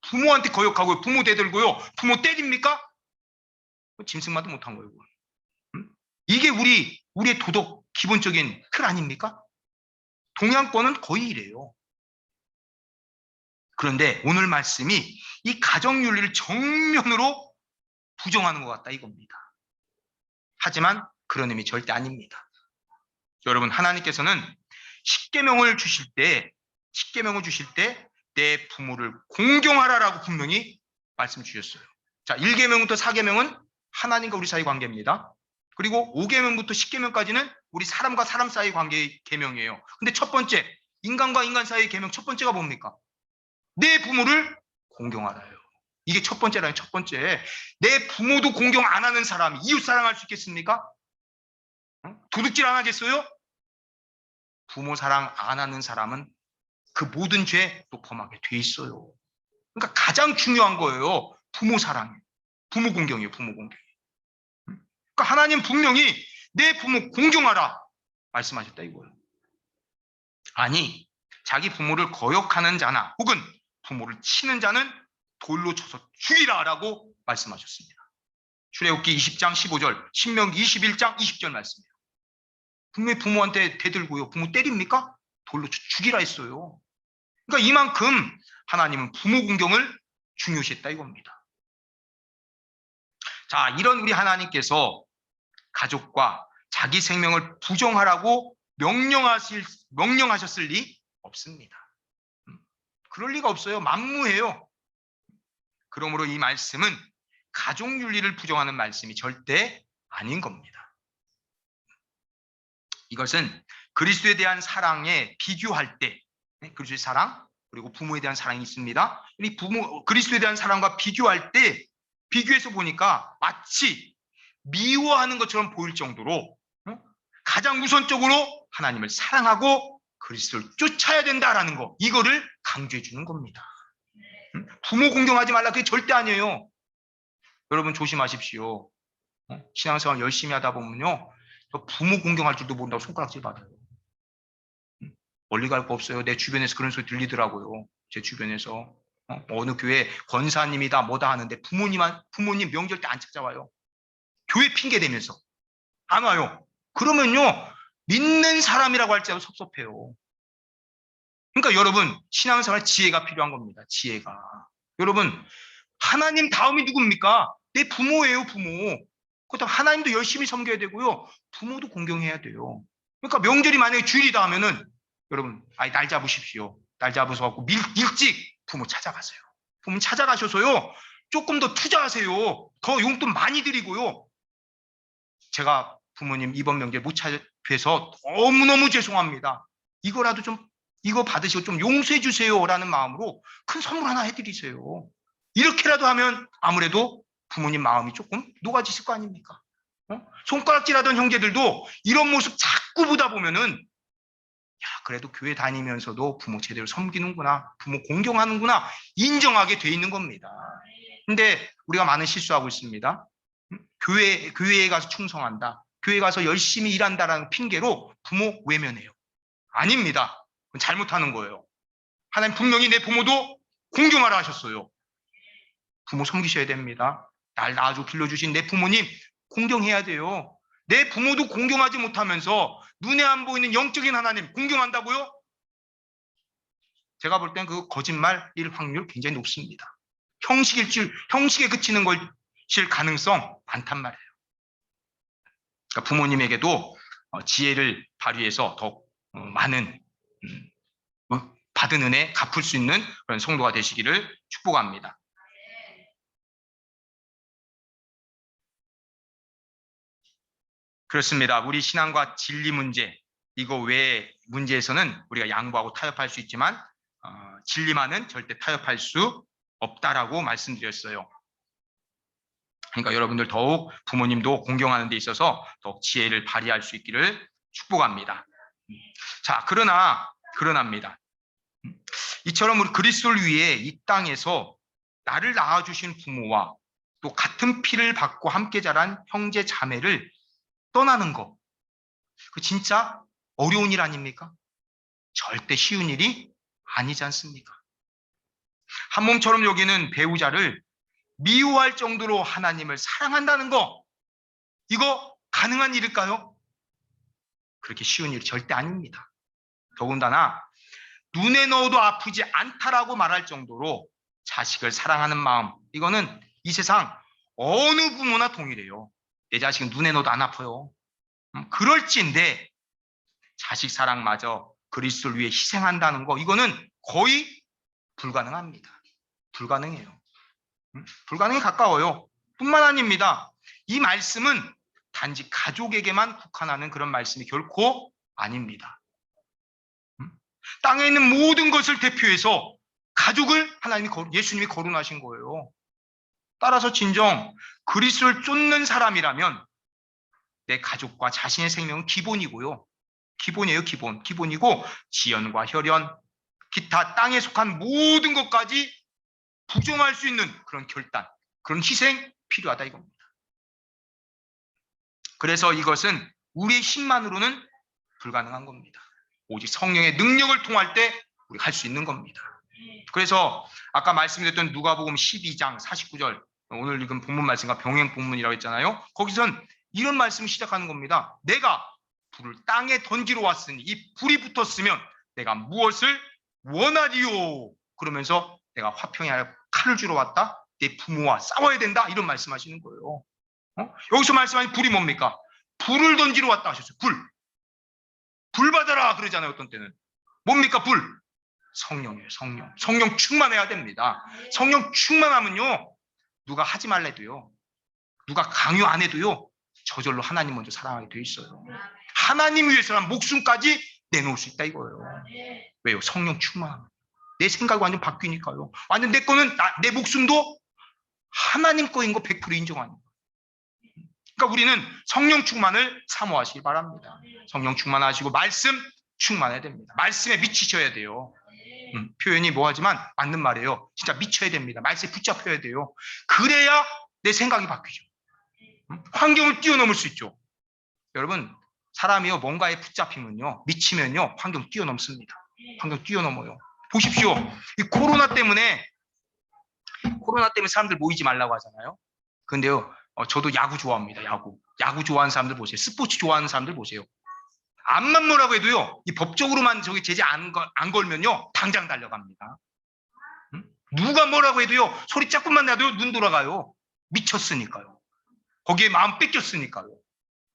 S1: 부모한테 거역하고요. 부모 대들고요. 부모 때립니까? 짐승만도 못한 거예요. 이게 우리의 도덕 기본적인 틀 아닙니까? 동양권은 거의 이래요. 그런데 오늘 말씀이 이 가정윤리를 정면으로 부정하는 것 같다 이겁니다. 하지만 그런 의미 절대 아닙니다. 여러분, 하나님께서는 십계명을 주실 때 내 부모를 공경하라라고 분명히 말씀 주셨어요. 자, 1계명부터 4계명은 하나님과 우리 사이 관계입니다. 그리고 5계명부터 10계명까지는 우리 사람과 사람 사이 관계의 계명이에요. 근데 첫 번째, 인간과 인간 사이의 계명 첫 번째가 뭡니까? 내 부모를 공경하라요. 이게 첫 번째라요. 첫 번째. 내 부모도 공경 안 하는 사람이 이웃 사랑할 수 있겠습니까? 도둑질 안 하겠어요? 부모 사랑 안 하는 사람은 그 모든 죄 또 범하게 돼 있어요. 그러니까 가장 중요한 거예요. 부모 사랑, 부모 공경이에요. 부모 공경. 그러니까 하나님 분명히 내 부모 공경하라 말씀하셨다 이거예요. 아니, 자기 부모를 거역하는 자나 혹은 부모를 치는 자는 돌로 쳐서 죽이라라고 말씀하셨습니다. 출애굽기 20장 15절, 신명기 21장 20절 말씀이에요. 분명히 부모한테 대들고요. 부모 때립니까? 돌로 죽이라 했어요. 그러니까 이만큼 하나님은 부모 공경을 중요시했다 이겁니다. 자, 이런 우리 하나님께서 가족과 자기 생명을 부정하라고 명령하셨을 리 없습니다. 그럴 리가 없어요. 만무해요. 그러므로 이 말씀은 가족 윤리를 부정하는 말씀이 절대 아닌 겁니다. 이것은 그리스도에 대한 사랑에 비교할 때, 그리스도의 사랑 그리고 부모에 대한 사랑이 있습니다. 이 그리스도에 대한 사랑과 비교할 때 비교해서 보니까 마치 미워하는 것처럼 보일 정도로 가장 우선적으로 하나님을 사랑하고 그리스도를 쫓아야 된다라는 거, 이거를 강조해 주는 겁니다. 부모 공경하지 말라, 그게 절대 아니에요. 여러분 조심하십시오. 신앙생활 열심히 하다 보면요, 부모 공경할 줄도 모른다고 손가락질 받아요. 멀리 갈 거 없어요. 내 주변에서 그런 소리 들리더라고요. 제 주변에서 어느 교회 권사님이다 뭐다 하는데 부모님 명절 때 안 찾아와요. 교회 핑계 대면서 안 와요. 그러면요, 믿는 사람이라고 할지라도 섭섭해요. 그러니까 여러분, 신앙생활 지혜가 필요한 겁니다. 지혜가. 여러분, 하나님 다음이 누굽니까? 내 부모예요, 부모. 그렇다면 하나님도 열심히 섬겨야 되고요, 부모도 공경해야 돼요. 그러니까 명절이 만약에 주일이다 하면은 여러분, 날 잡으십시오. 날 잡아서 갖고 일찍 부모 찾아가세요. 부모 찾아가셔서요, 조금 더 투자하세요. 더 용돈 많이 드리고요. 제가 부모님 이번 명절 못 찾아뵈서 너무너무 죄송합니다. 이거라도 좀, 이거 받으시고 좀 용서해 주세요라는 마음으로 큰 선물 하나 해드리세요. 이렇게라도 하면 아무래도 부모님 마음이 조금 녹아지실 거 아닙니까? 손가락질하던 형제들도 이런 모습 자꾸 보다 보면은, 야, 그래도 교회 다니면서도 부모 제대로 섬기는구나, 부모 공경하는구나, 인정하게 돼 있는 겁니다. 근데 우리가 많은 실수하고 있습니다. 교회에 가서 충성한다, 교회 가서 열심히 일한다라는 핑계로 부모 외면해요. 아닙니다. 그건 잘못하는 거예요. 하나님 분명히 내 부모도 공경하라 하셨어요. 부모 섬기셔야 됩니다. 날 낳아주고 길러주신 내 부모님 공경해야 돼요. 내 부모도 공경하지 못하면서 눈에 안 보이는 영적인 하나님 공경한다고요? 제가 볼 땐 그 거짓말일 확률 굉장히 높습니다. 형식에 그치는 것일 가능성 많단 말이에요. 그러니까 부모님에게도 지혜를 발휘해서 더 많은 받은 은혜 갚을 수 있는 그런 성도가 되시기를 축복합니다. 그렇습니다. 우리 신앙과 진리 문제, 이거 외의 문제에서는 우리가 양보하고 타협할 수 있지만 진리만은 절대 타협할 수 없다라고 말씀드렸어요. 그러니까 여러분들 더욱 부모님도 공경하는 데 있어서 더욱 지혜를 발휘할 수 있기를 축복합니다. 자, 그러나입니다. 이처럼 우리 그리스도를 위해 이 땅에서 나를 낳아주신 부모와 또 같은 피를 받고 함께 자란 형제 자매를 떠나는 거, 그 진짜 어려운 일 아닙니까? 절대 쉬운 일이 아니지 않습니까? 한 몸처럼 여기는 배우자를 미워할 정도로 하나님을 사랑한다는 거, 이거 가능한 일일까요? 그렇게 쉬운 일이 절대 아닙니다. 더군다나 눈에 넣어도 아프지 않다라고 말할 정도로 자식을 사랑하는 마음, 이거는 이 세상 어느 부모나 동일해요. 내 자식은 눈에 넣어도 안 아파요. 그럴지인데 자식 사랑마저 그리스도를 위해 희생한다는 거, 이거는 거의 불가능합니다. 불가능해요. 불가능에 가까워요. 뿐만 아닙니다. 이 말씀은 단지 가족에게만 국한하는 그런 말씀이 결코 아닙니다. 땅에 있는 모든 것을 대표해서 가족을 예수님이 거론하신 거예요. 따라서 진정 그리스도를 쫓는 사람이라면 내 가족과 자신의 생명은 기본이고요. 기본이에요, 기본. 기본이고 지연과 혈연, 기타 땅에 속한 모든 것까지 부정할 수 있는 그런 결단, 그런 희생 필요하다 이겁니다. 그래서 이것은 우리의 힘만으로는 불가능한 겁니다. 오직 성령의 능력을 통할 때 우리가 할 수 있는 겁니다. 그래서 아까 말씀드렸던 누가복음 12장 49절, 오늘 읽은 본문 말씀과 병행 본문이라고 했잖아요. 거기선 이런 말씀을 시작하는 겁니다. 내가 불을 땅에 던지러 왔으니 이 불이 붙었으면 내가 무엇을 원하리요? 그러면서 내가 화평이 아니라 칼을 주러 왔다. 내 부모와 싸워야 된다. 이런 말씀하시는 거예요. 여기서 말씀하신 불이 뭡니까? 불을 던지러 왔다 하셨어요. 불 받아라 그러잖아요. 어떤 때는 뭡니까? 불. 성령이에요. 성령 충만해야 됩니다. 성령 충만하면요, 누가 하지 말래도요, 누가 강요 안 해도요, 저절로 하나님 먼저 사랑하게 돼 있어요. 하나님 위해서는 목숨까지 내놓을 수 있다 이거예요. 왜요? 성령 충만함. 내 생각이 완전 바뀌니까요. 완전 내 거는 내 목숨도 하나님 거인 거 100% 인정하는 거예요. 그러니까 우리는 성령 충만을 사모하시기 바랍니다. 성령 충만하시고 말씀 충만해야 됩니다. 말씀에 미치셔야 돼요. 표현이 뭐하지만 맞는 말이에요. 진짜 미쳐야 됩니다. 말씀에 붙잡혀야 돼요. 그래야 내 생각이 바뀌죠. 환경을 뛰어넘을 수 있죠. 여러분, 사람이요, 뭔가에 붙잡히면요, 미치면요, 환경 뛰어넘습니다. 환경 뛰어넘어요. 보십시오. 이 코로나 때문에 사람들 모이지 말라고 하잖아요. 근데요, 저도 야구 좋아합니다. 야구 좋아하는 사람들 보세요. 스포츠 좋아하는 사람들 보세요. 암만 뭐라고 해도요, 이 법적으로만 저기 제재 안 걸면요, 당장 달려갑니다. 누가 뭐라고 해도요, 소리 조금만 나도 눈 돌아가요. 미쳤으니까요. 거기에 마음 뺏겼으니까요.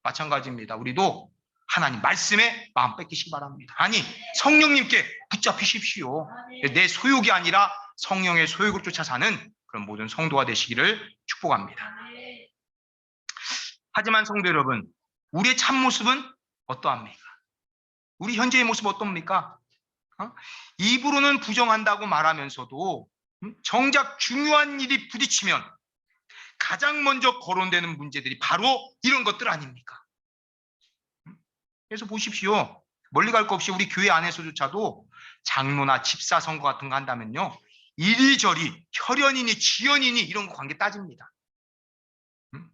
S1: 마찬가지입니다. 우리도 하나님 말씀에 마음 뺏기시기 바랍니다. 아니, 성령님께 붙잡히십시오. 내 소욕이 아니라 성령의 소욕을 쫓아 사는 그런 모든 성도가 되시기를 축복합니다. 하지만 성도 여러분, 우리의 참모습은 어떠합니까? 우리 현재의 모습 어떻습니까? 입으로는 부정한다고 말하면서도 정작 중요한 일이 부딪히면 가장 먼저 거론되는 문제들이 바로 이런 것들 아닙니까? 그래서 보십시오. 멀리 갈 거 없이 우리 교회 안에서조차도 장로나 집사 선거 같은 거 한다면요, 이리저리 혈연이니 지연이니 이런 거 관계 따집니다.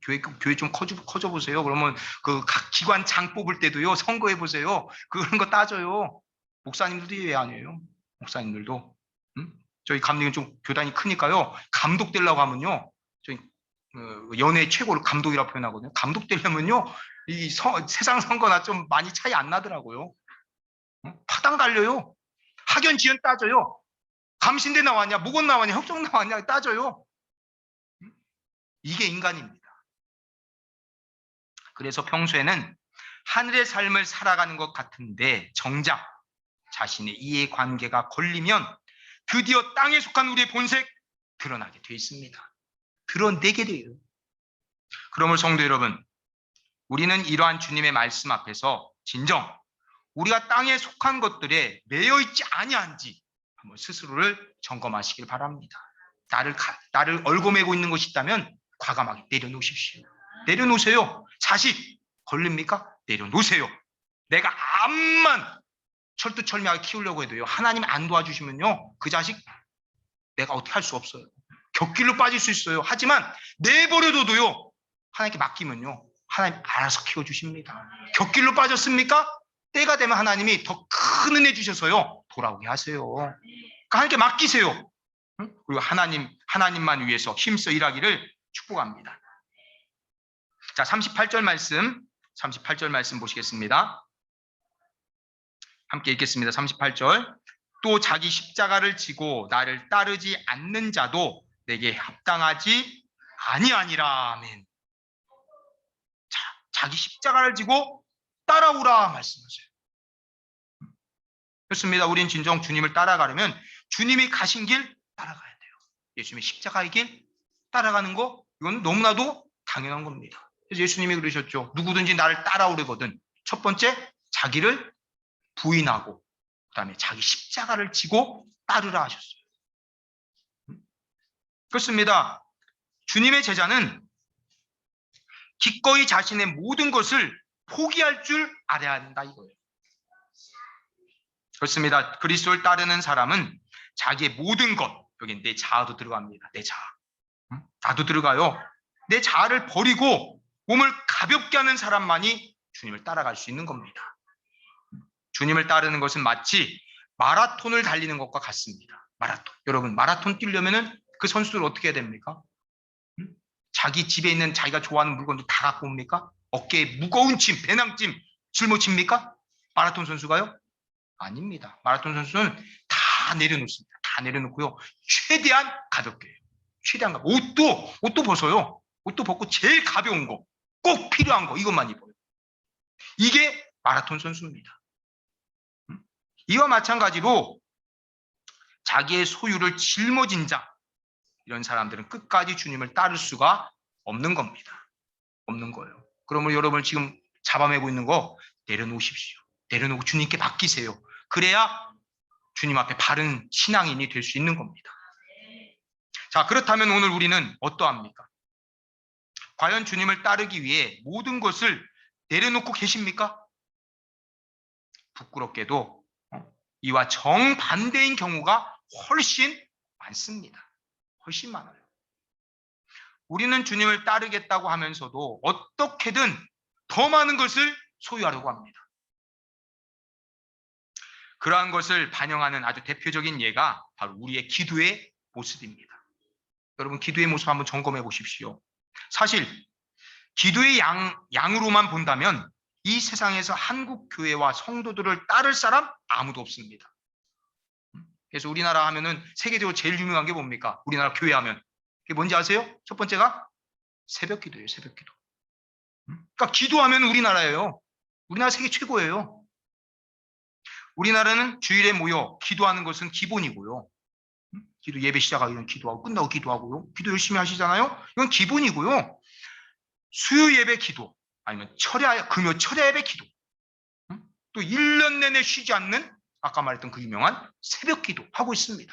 S1: 교회 좀 커져 보세요. 그러면 그 각 기관 장 뽑을 때도요, 선거해 보세요. 그런 거 따져요. 목사님들도 왜 아니에요? 목사님들도. 저희 감독은 좀 교단이 크니까요, 감독 되려고 하면요, 저희 연예 최고로 감독이라고 표현하거든요. 감독 되려면요, 이 세상 선거나 좀 많이 차이 안 나더라고요. 파당 달려요. 학연 지연 따져요. 감신대 나왔냐, 목원 나왔냐, 협정 나왔냐 따져요. 이게 인간입니다. 그래서 평소에는 하늘의 삶을 살아가는 것 같은데 정작 자신의 이해관계가 걸리면 드디어 땅에 속한 우리의 본색 드러나게 되어 있습니다. 드러내게 돼요. 그러므로 성도 여러분, 우리는 이러한 주님의 말씀 앞에서 진정 우리가 땅에 속한 것들에 매여 있지 아니한지 한번 스스로를 점검하시길 바랍니다. 나를 얽어매고 있는 것이 있다면 과감하게 내려놓으십시오. 내려놓으세요. 자식 걸립니까? 내려놓으세요. 내가 암만 철두철미하게 키우려고 해도요, 하나님이 안 도와주시면요, 그 자식 내가 어떻게 할 수 없어요. 곁길로 빠질 수 있어요. 하지만 내버려둬도요, 하나님께 맡기면요, 하나님 알아서 키워주십니다. 곁길로 빠졌습니까? 때가 되면 하나님이 더 큰 은혜 주셔서요, 돌아오게 하세요. 그러니까 하나님께 맡기세요. 그리고 하나님만 위해서 힘써 일하기를 축복합니다. 자, 38절 말씀 보시겠습니다. 함께 읽겠습니다. 38절. 또 자기 십자가를 지고 나를 따르지 않는 자도 내게 합당하지 아니하니라. 아멘. 자, 자기 십자가를 지고 따라오라 말씀하세요. 그렇습니다. 우린 진정 주님을 따라가려면 주님이 가신 길 따라가야 돼요. 예수님의 십자가의 길 따라가는 거, 이건 너무나도 당연한 겁니다. 그래서 예수님이 그러셨죠. 누구든지 나를 따라오려거든 첫 번째 자기를 부인하고 그다음에 자기 십자가를 지고 따르라 하셨어요. 그렇습니다. 주님의 제자는 기꺼이 자신의 모든 것을 포기할 줄 알아야 한다 이거예요. 그렇습니다. 그리스도를 따르는 사람은 자기의 모든 것, 여기 내 자아도 들어갑니다. 내 자아. 나도 들어가요. 내 자아를 버리고 몸을 가볍게 하는 사람만이 주님을 따라갈 수 있는 겁니다. 주님을 따르는 것은 마치 마라톤을 달리는 것과 같습니다. 마라톤. 여러분, 마라톤 뛰려면은 그 선수들 어떻게 해야 됩니까? 자기 집에 있는 자기가 좋아하는 물건도 다 갖고 옵니까? 어깨에 무거운 짐, 배낭짐 짊어집니까? 마라톤 선수가요? 아닙니다. 마라톤 선수는 다 내려놓습니다. 다 내려놓고요, 최대한 가볍게 해요. 최대한 가볍게. 옷도 벗어요. 옷도 벗고 제일 가벼운 거, 꼭 필요한 거, 이것만 입어요. 이게 마라톤 선수입니다. 이와 마찬가지로 자기의 소유를 짊어진 자, 이런 사람들은 끝까지 주님을 따를 수가 없는 겁니다. 없는 거예요. 그러면 여러분 지금 잡아매고 있는 거 내려놓으십시오. 내려놓고 주님께 맡기세요. 그래야 주님 앞에 바른 신앙인이 될 수 있는 겁니다. 자, 그렇다면 오늘 우리는 어떠합니까? 과연 주님을 따르기 위해 모든 것을 내려놓고 계십니까? 부끄럽게도 이와 정반대인 경우가 훨씬 많습니다. 훨씬 많아요. 우리는 주님을 따르겠다고 하면서도 어떻게든 더 많은 것을 소유하려고 합니다. 그러한 것을 반영하는 아주 대표적인 예가 바로 우리의 기도의 모습입니다. 여러분, 기도의 모습 한번 점검해 보십시오. 사실 기도의 양으로만 본다면 이 세상에서 한국 교회와 성도들을 따를 사람 아무도 없습니다. 그래서 우리나라 하면은 세계적으로 제일 유명한 게 뭡니까? 우리나라 교회 하면 그게 뭔지 아세요? 첫 번째가 새벽 기도예요. 새벽 기도. 그러니까 기도하면 우리나라예요. 우리나라 세계 최고예요. 우리나라는 주일에 모여 기도하는 것은 기본이고요. 기도 예배 시작하기 전 기도하고 끝나고 기도하고요. 기도 열심히 하시잖아요. 이건 기본이고요. 수요 예배 기도, 아니면 금요 철야 예배 기도, 또 1년 내내 쉬지 않는 아까 말했던 그 유명한 새벽 기도 하고 있습니다.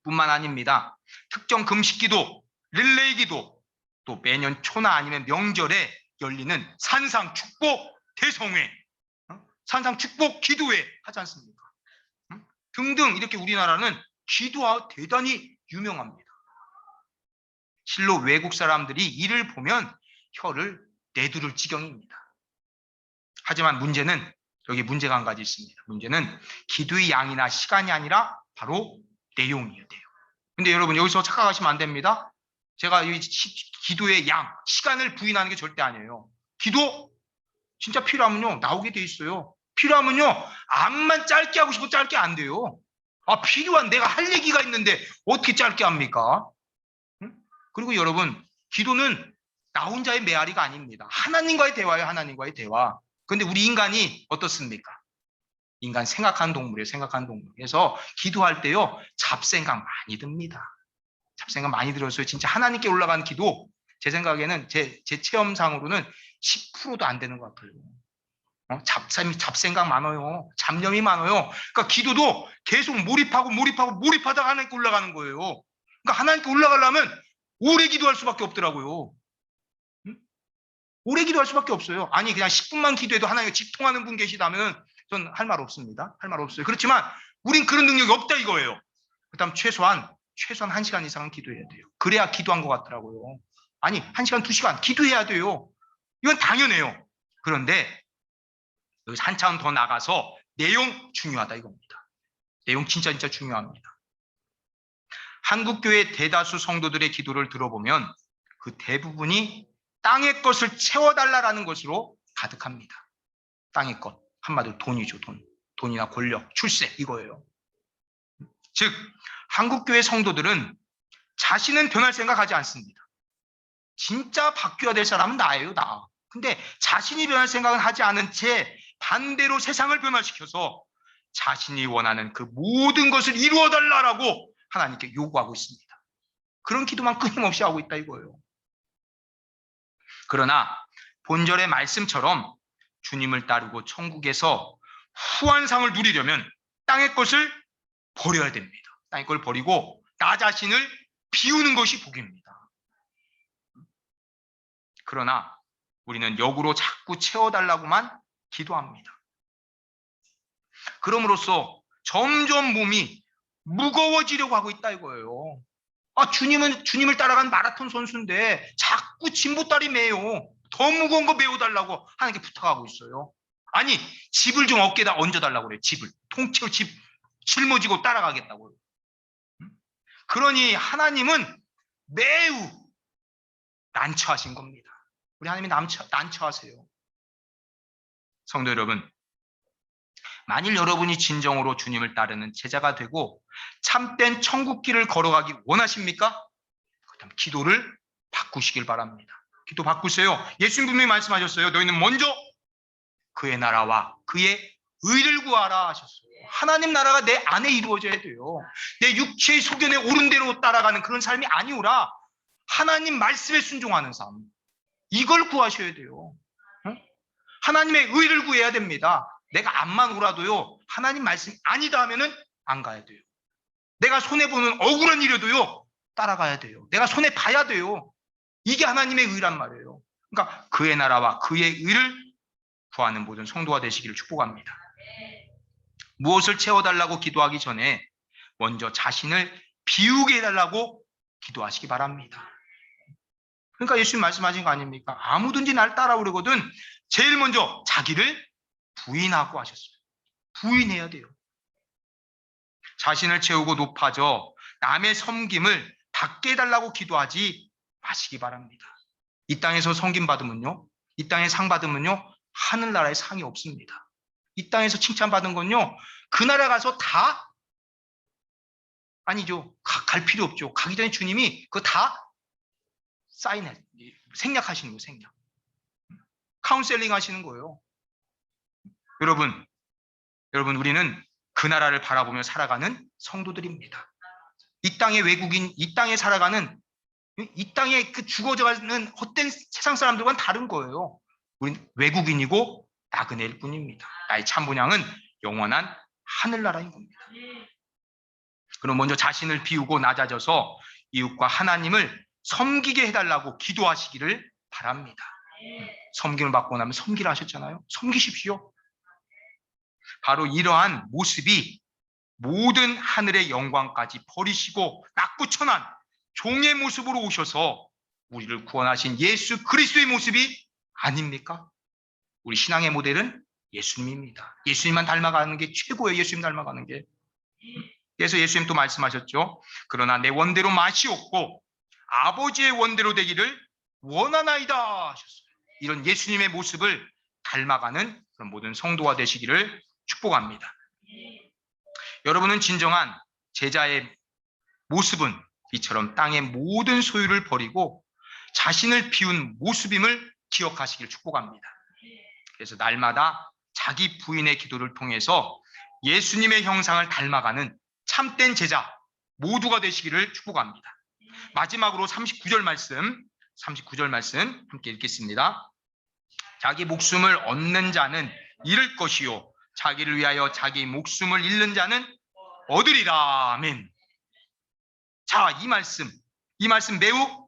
S1: 뿐만 아닙니다. 특정 금식 기도, 릴레이 기도, 또 매년 초나 아니면 명절에 열리는 산상 축복 대성회, 산상 축복 기도회 하지 않습니까? 등등 이렇게 우리나라는 기도와 대단히 유명합니다. 실로 외국 사람들이 이를 보면 혀를 내두를 지경입니다. 하지만 문제는 여기 문제가 한 가지 있습니다. 문제는 기도의 양이나 시간이 아니라 바로 내용이에요. 내용. 근데 여러분 여기서 착각하시면 안 됩니다. 제가 이 기도의 양, 시간을 부인하는 게 절대 아니에요. 기도 진짜 필요하면요 나오게 돼 있어요. 필요하면요 암만 짧게 하고 싶고 짧게 안 돼요. 필요한 내가 할 얘기가 있는데 어떻게 짧게 합니까? 그리고 여러분 기도는 나 혼자의 메아리가 아닙니다. 하나님과의 대화예요. 하나님과의 대화. 근데 우리 인간이 어떻습니까? 인간 생각하는 동물이에요. 생각하는 동물. 그래서 기도할 때요 잡생각 많이 듭니다. 잡생각 많이 들었어요. 진짜 하나님께 올라가는 기도 제 생각에는 제 체험상으로는 10%도 안 되는 것 같아요. 잡생각 많아요. 잡념이 많아요. 그러니까 기도도 계속 몰입하다가 하나님께 올라가는 거예요. 그러니까 하나님께 올라가려면 오래 기도할 수밖에 없더라고요. 오래 기도할 수밖에 없어요. 아니 그냥 10분만 기도해도 하나님과 직통하는 분 계시다면 전 할 말 없습니다. 할 말 없어요. 그렇지만 우린 그런 능력이 없다 이거예요. 그다음 최소한 1시간 이상은 기도해야 돼요. 그래야 기도한 것 같더라고요. 아니 1시간 2시간 기도해야 돼요. 이건 당연해요. 그런데 여기서 한 차원 더 나가서 내용 중요하다 이겁니다. 내용 진짜 중요합니다. 한국교회 대다수 성도들의 기도를 들어보면 그 대부분이 땅의 것을 채워달라는 것으로 가득합니다. 땅의 것, 한마디로 돈이죠. 돈이나 권력, 출세 이거예요. 즉 한국교회 성도들은 자신은 변할 생각하지 않습니다. 진짜 바뀌어야 될 사람은 나예요. 나. 근데 자신이 변할 생각은 하지 않은 채 반대로 세상을 변화시켜서 자신이 원하는 그 모든 것을 이루어달라고 하나님께 요구하고 있습니다. 그런 기도만 끊임없이 하고 있다 이거예요. 그러나 본절의 말씀처럼 주님을 따르고 천국에서 후한상을 누리려면 땅의 것을 버려야 됩니다. 땅의 걸 버리고 나 자신을 비우는 것이 복입니다. 그러나 우리는 역으로 자꾸 채워달라고만 기도합니다. 그럼으로써 점점 몸이 무거워지려고 하고 있다 이거예요. 주님을 따라간 마라톤 선수인데 자꾸 짐보따리 메요. 더 무거운 거 메워달라고 하나님께 부탁하고 있어요. 아니 집을 좀 어깨에다 얹어달라고 그래요. 집을 통째로 짊어지고 따라가겠다고요. 그러니 하나님은 매우 난처하신 겁니다. 우리 하나님이 난처하세요. 성도 여러분, 만일 여러분이 진정으로 주님을 따르는 제자가 되고 참된 천국길을 걸어가기 원하십니까? 그렇다면 기도를 바꾸시길 바랍니다. 기도 바꾸세요. 예수님 분명히 말씀하셨어요. 너희는 먼저 그의 나라와 그의 의를 구하라 하셨어요. 하나님 나라가 내 안에 이루어져야 돼요. 내 육체의 소견에 옳은 대로 따라가는 그런 삶이 아니오라. 하나님 말씀에 순종하는 삶. 이걸 구하셔야 돼요. 하나님의 의를 구해야 됩니다. 내가 앞만 오라도요. 하나님 말씀이 아니다 하면은 안 가야 돼요. 내가 손해보는 억울한 일에도요. 따라가야 돼요. 내가 손해봐야 돼요. 이게 하나님의 의란 말이에요. 그러니까 그의 나라와 그의 의를 구하는 모든 성도가 되시기를 축복합니다. 무엇을 채워달라고 기도하기 전에 먼저 자신을 비우게 해달라고 기도하시기 바랍니다. 그러니까 예수님 말씀하신 거 아닙니까? 아무든지 날 따라오려거든 제일 먼저 자기를 부인하고 하셨어요. 부인해야 돼요. 자신을 채우고 높아져 남의 섬김을 받게 해달라고 기도하지 마시기 바랍니다. 이 땅에서 섬김 받으면요, 이 땅에 상 받으면요, 하늘나라에 상이 없습니다. 이 땅에서 칭찬받은 건요, 그 나라 가서 다 아니죠. 갈 필요 없죠. 가기 전에 주님이 그거 다 사인해, 생략하시는 거예요. 생략. 카운셀링 하시는 거예요. 여러분 우리는 그 나라를 바라보며 살아가는 성도들입니다. 이 땅의 외국인, 이 땅에 살아가는, 이 땅에 그 죽어져가는 헛된 세상 사람들과는 다른 거예요. 우린 외국인이고 나그네일 뿐입니다. 나의 참 본향은 영원한 하늘나라인 겁니다. 그럼 먼저 자신을 비우고 낮아져서 이웃과 하나님을 섬기게 해달라고 기도하시기를 바랍니다. 섬김을 받고 나면 섬기라 하셨잖아요. 섬기십시오. 바로 이러한 모습이 모든 하늘의 영광까지 버리시고 낙구천한 종의 모습으로 오셔서 우리를 구원하신 예수 그리스도의 모습이 아닙니까? 우리 신앙의 모델은 예수님입니다. 예수님만 닮아가는 게 최고예요. 예수님 닮아가는 게. 그래서 예수님 또 말씀하셨죠. 그러나 내 원대로 맛이 없고 아버지의 원대로 되기를 원하나이다 하셨어요. 이런 예수님의 모습을 닮아가는 그런 모든 성도가 되시기를 축복합니다. 여러분은 진정한 제자의 모습은 이처럼 땅의 모든 소유를 버리고 자신을 비운 모습임을 기억하시길 축복합니다. 그래서 날마다 자기 부인의 기도를 통해서 예수님의 형상을 닮아가는 참된 제자 모두가 되시기를 축복합니다. 마지막으로 39절 말씀 함께 읽겠습니다. 자기 목숨을 얻는 자는 잃을 것이요 자기를 위하여 자기 목숨을 잃는 자는 얻으리라. 아멘. 자, 이 말씀 매우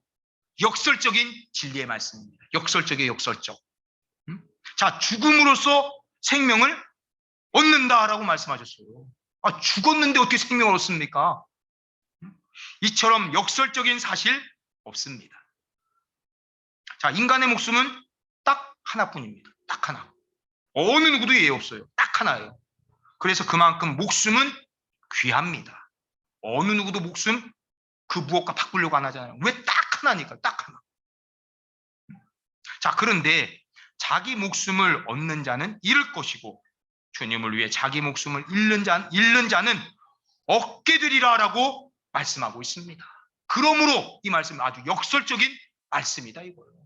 S1: 역설적인 진리의 말씀입니다. 역설적이에요. 역설적. 자, 죽음으로써 생명을 얻는다라고 말씀하셨어요. 아, 죽었는데 어떻게 생명을 얻습니까? 이처럼 역설적인 사실 없습니다. 자, 인간의 목숨은 딱 하나뿐입니다. 딱 하나. 어느 누구도 예외 없어요. 딱 하나예요. 그래서 그만큼 목숨은 귀합니다. 어느 누구도 목숨 그 무엇과 바꾸려고 안 하잖아요. 왜 딱 하나니까, 딱 하나. 자, 그런데 자기 목숨을 얻는 자는 잃을 것이고 주님을 위해 자기 목숨을 잃는 자는 얻게 되리라라고 말씀하고 있습니다. 그러므로 이 말씀은 아주 역설적인 말씀이다 이거예요.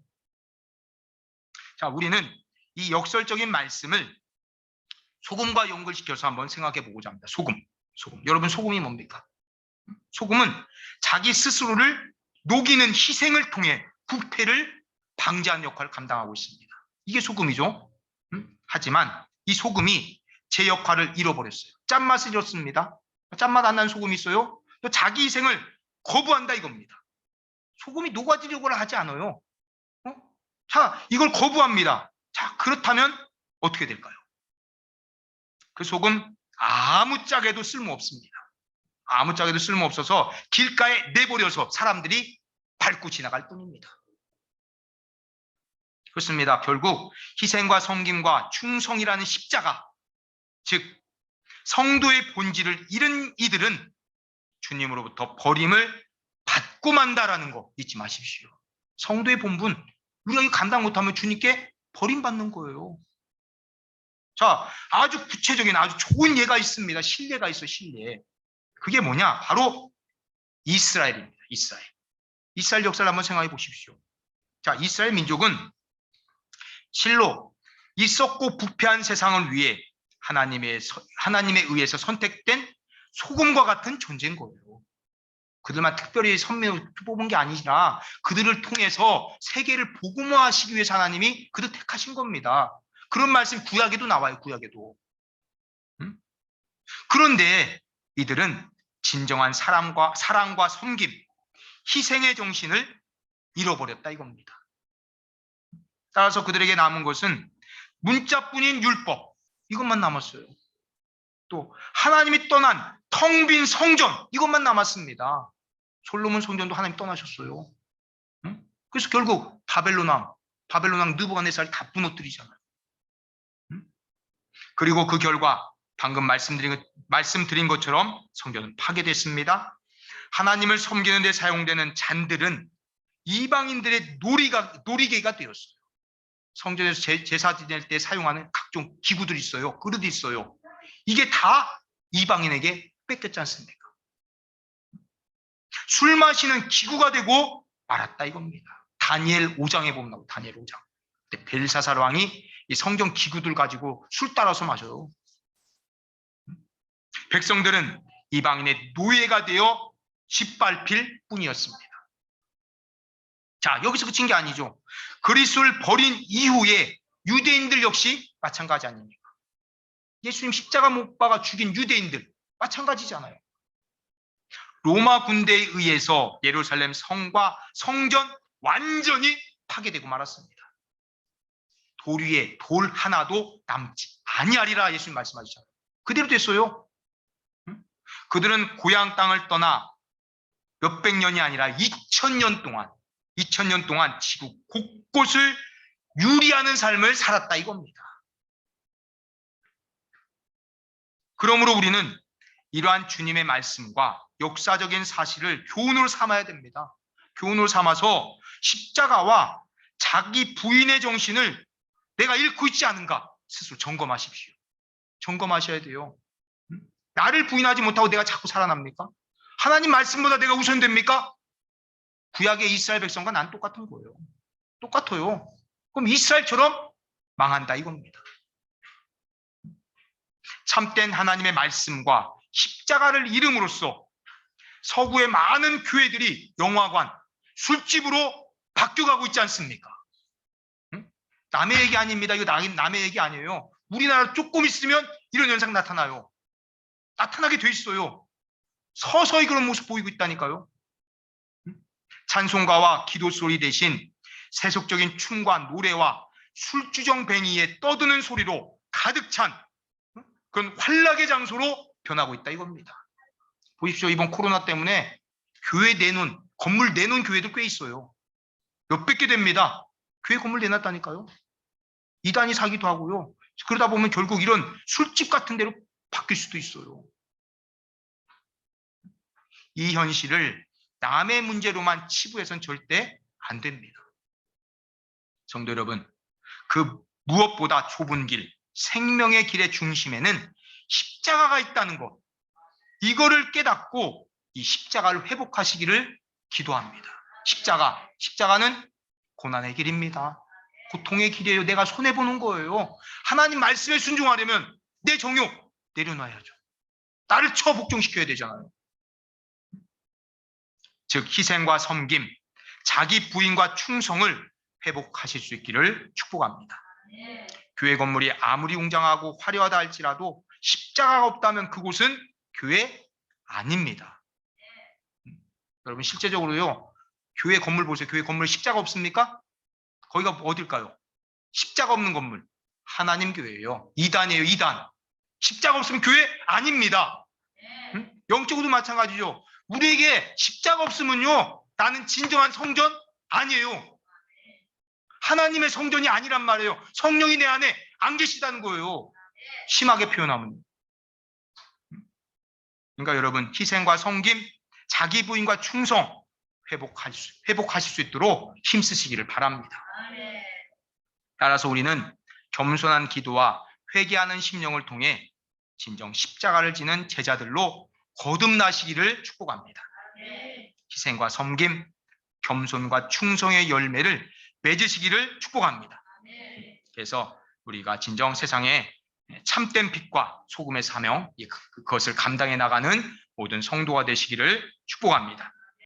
S1: 자, 우리는 이 역설적인 말씀을 소금과 연결시켜서 한번 생각해 보고자 합니다. 소금. 여러분, 소금이 뭡니까? 소금은 자기 스스로를 녹이는 희생을 통해 부패를 방지하는 역할을 감당하고 있습니다. 이게 소금이죠. 하지만 이 소금이 제 역할을 잃어버렸어요. 짠맛을 잃었습니다. 짠맛 안 나는 소금이 있어요. 또 자기 희생을 거부한다 이겁니다. 소금이 녹아지려고 하지 않아요. 자, 이걸 거부합니다. 자, 그렇다면 어떻게 될까요? 그 소금 아무짝에도 쓸모없습니다. 아무짝에도 쓸모없어서 길가에 내버려서 사람들이 밟고 지나갈 뿐입니다. 그렇습니다. 결국 희생과 섬김과 충성이라는 십자가, 즉 성도의 본질을 잃은 이들은 주님으로부터 버림을 받고 만다라는 거 잊지 마십시오. 성도의 본분, 우리가 이거 감당 못하면 주님께 버림받는 거예요. 자, 아주 구체적인 아주 좋은 예가 있습니다. 신뢰가 있어, 신뢰. 그게 뭐냐? 바로 이스라엘입니다. 이스라엘 역사를 한번 생각해 보십시오. 자, 이스라엘 민족은 실로 이 썩고 부패한 세상을 위해 하나님에 의해서 선택된 소금과 같은 존재인 거예요. 그들만 특별히 선명히 뽑은 게 아니라 그들을 통해서 세계를 복음화하시기 위해서 하나님이 그들 택하신 겁니다. 그런 말씀이 구약에도 나와요. 구약에도. 그런데 이들은 진정한 사랑과 섬김, 희생의 정신을 잃어버렸다 이겁니다. 따라서 그들에게 남은 것은 문자뿐인 율법, 이것만 남았어요. 또 하나님이 떠난 텅 빈 성전, 이것만 남았습니다. 솔로몬 성전도 하나님 떠나셨어요. 그래서 결국 바벨론 왕 느부갓네살이 다 무너뜨리잖아요. 그리고 그 결과 방금 말씀드린 것처럼 성전은 파괴됐습니다. 하나님을 섬기는 데 사용되는 잔들은 이방인들의 놀이개가 되었어요. 성전에서 제사 지낼 때 사용하는 각종 기구들이 있어요. 그릇이 있어요. 이게 다 이방인에게 뺏겼지 않습니까? 술 마시는 기구가 되고 말았다 이겁니다. 다니엘 5장에 보면 나오고 다니엘 5장. 벨사살 왕이 이 성전 기구들 가지고 술 따라서 마셔요. 백성들은 이방인의 노예가 되어 짓밟힐 뿐이었습니다. 자, 여기서 그친 게 아니죠. 그리스도를 버린 이후에 유대인들 역시 마찬가지 아닙니까? 예수님 십자가 못 박아 죽인 유대인들 마찬가지잖아요. 로마 군대에 의해서 예루살렘 성과 성전 완전히 파괴되고 말았습니다. 돌 위에 돌 하나도 남지 아니하리라 예수님 말씀하시잖아요. 그대로 됐어요. 그들은 고향 땅을 떠나 몇백 년이 아니라 2000년 동안 지구 곳곳을 유리하는 삶을 살았다 이겁니다. 그러므로 우리는 이러한 주님의 말씀과 역사적인 사실을 교훈으로 삼아야 됩니다. 교훈으로 삼아서 십자가와 자기 부인의 정신을 내가 잃고 있지 않은가 스스로 점검하십시오. 점검하셔야 돼요. 나를 부인하지 못하고 내가 자꾸 살아납니까? 하나님 말씀보다 내가 우선됩니까? 구약의 이스라엘 백성과 난 똑같은 거예요. 똑같아요. 그럼 이스라엘처럼 망한다 이겁니다. 참된 하나님의 말씀과 십자가를 잃음으로써 서구의 많은 교회들이 영화관, 술집으로 바뀌어가고 있지 않습니까? 남의 얘기 아닙니다. 이거 남의 얘기 아니에요. 우리나라 조금 있으면 이런 현상 나타나요. 나타나게 돼 있어요. 서서히 그런 모습 보이고 있다니까요. 찬송가와 기도 소리 대신 세속적인 춤과 노래와 술주정뱅이의 떠드는 소리로 가득 찬 그런 환락의 장소로 변하고 있다 이겁니다. 보십시오. 이번 코로나 때문에 건물 내놓은 교회도 꽤 있어요. 몇백 개 됩니다. 교회 건물 내놨다니까요. 이단이 사기도 하고요. 그러다 보면 결국 이런 술집 같은 데로 바뀔 수도 있어요. 이 현실을 남의 문제로만 치부해서는 절대 안 됩니다. 성도 여러분, 그 무엇보다 좁은 길, 생명의 길의 중심에는 십자가가 있다는 것, 이거를 깨닫고 이 십자가를 회복하시기를 기도합니다. 십자가는 고난의 길입니다. 고통의 길이에요. 내가 손해보는 거예요. 하나님 말씀에 순종하려면 내 정욕 내려놔야죠. 나를 복종시켜야 되잖아요. 즉 희생과 섬김, 자기 부인과 충성을 회복하실 수 있기를 축복합니다. 교회 건물이 아무리 웅장하고 화려하다 할지라도 십자가가 없다면 그곳은 교회 아닙니다. 여러분 실제적으로요. 교회 건물 보세요. 교회 건물에 십자가 없습니까? 거기가 어딜까요? 십자가 없는 건물. 하나님 교회예요. 이단이에요. 이단. 십자가 없으면 교회 아닙니다. 영적으로도 마찬가지죠. 우리에게 십자가 없으면요. 나는 진정한 성전 아니에요. 하나님의 성전이 아니란 말이에요. 성령이 내 안에 안 계시다는 거예요. 심하게 표현하면. 그러니까 여러분 희생과 섬김, 자기 부인과 충성 회복하실 수 있도록 힘쓰시기를 바랍니다. 따라서 우리는 겸손한 기도와 회개하는 심령을 통해 진정 십자가를 지는 제자들로 거듭나시기를 축복합니다. 희생과 섬김, 겸손과 충성의 열매를 맺으시기를 축복합니다. 그래서 우리가 진정 세상에 참된 빛과 소금의 사명, 그것을 감당해 나가는 모든 성도가 되시기를 축복합니다.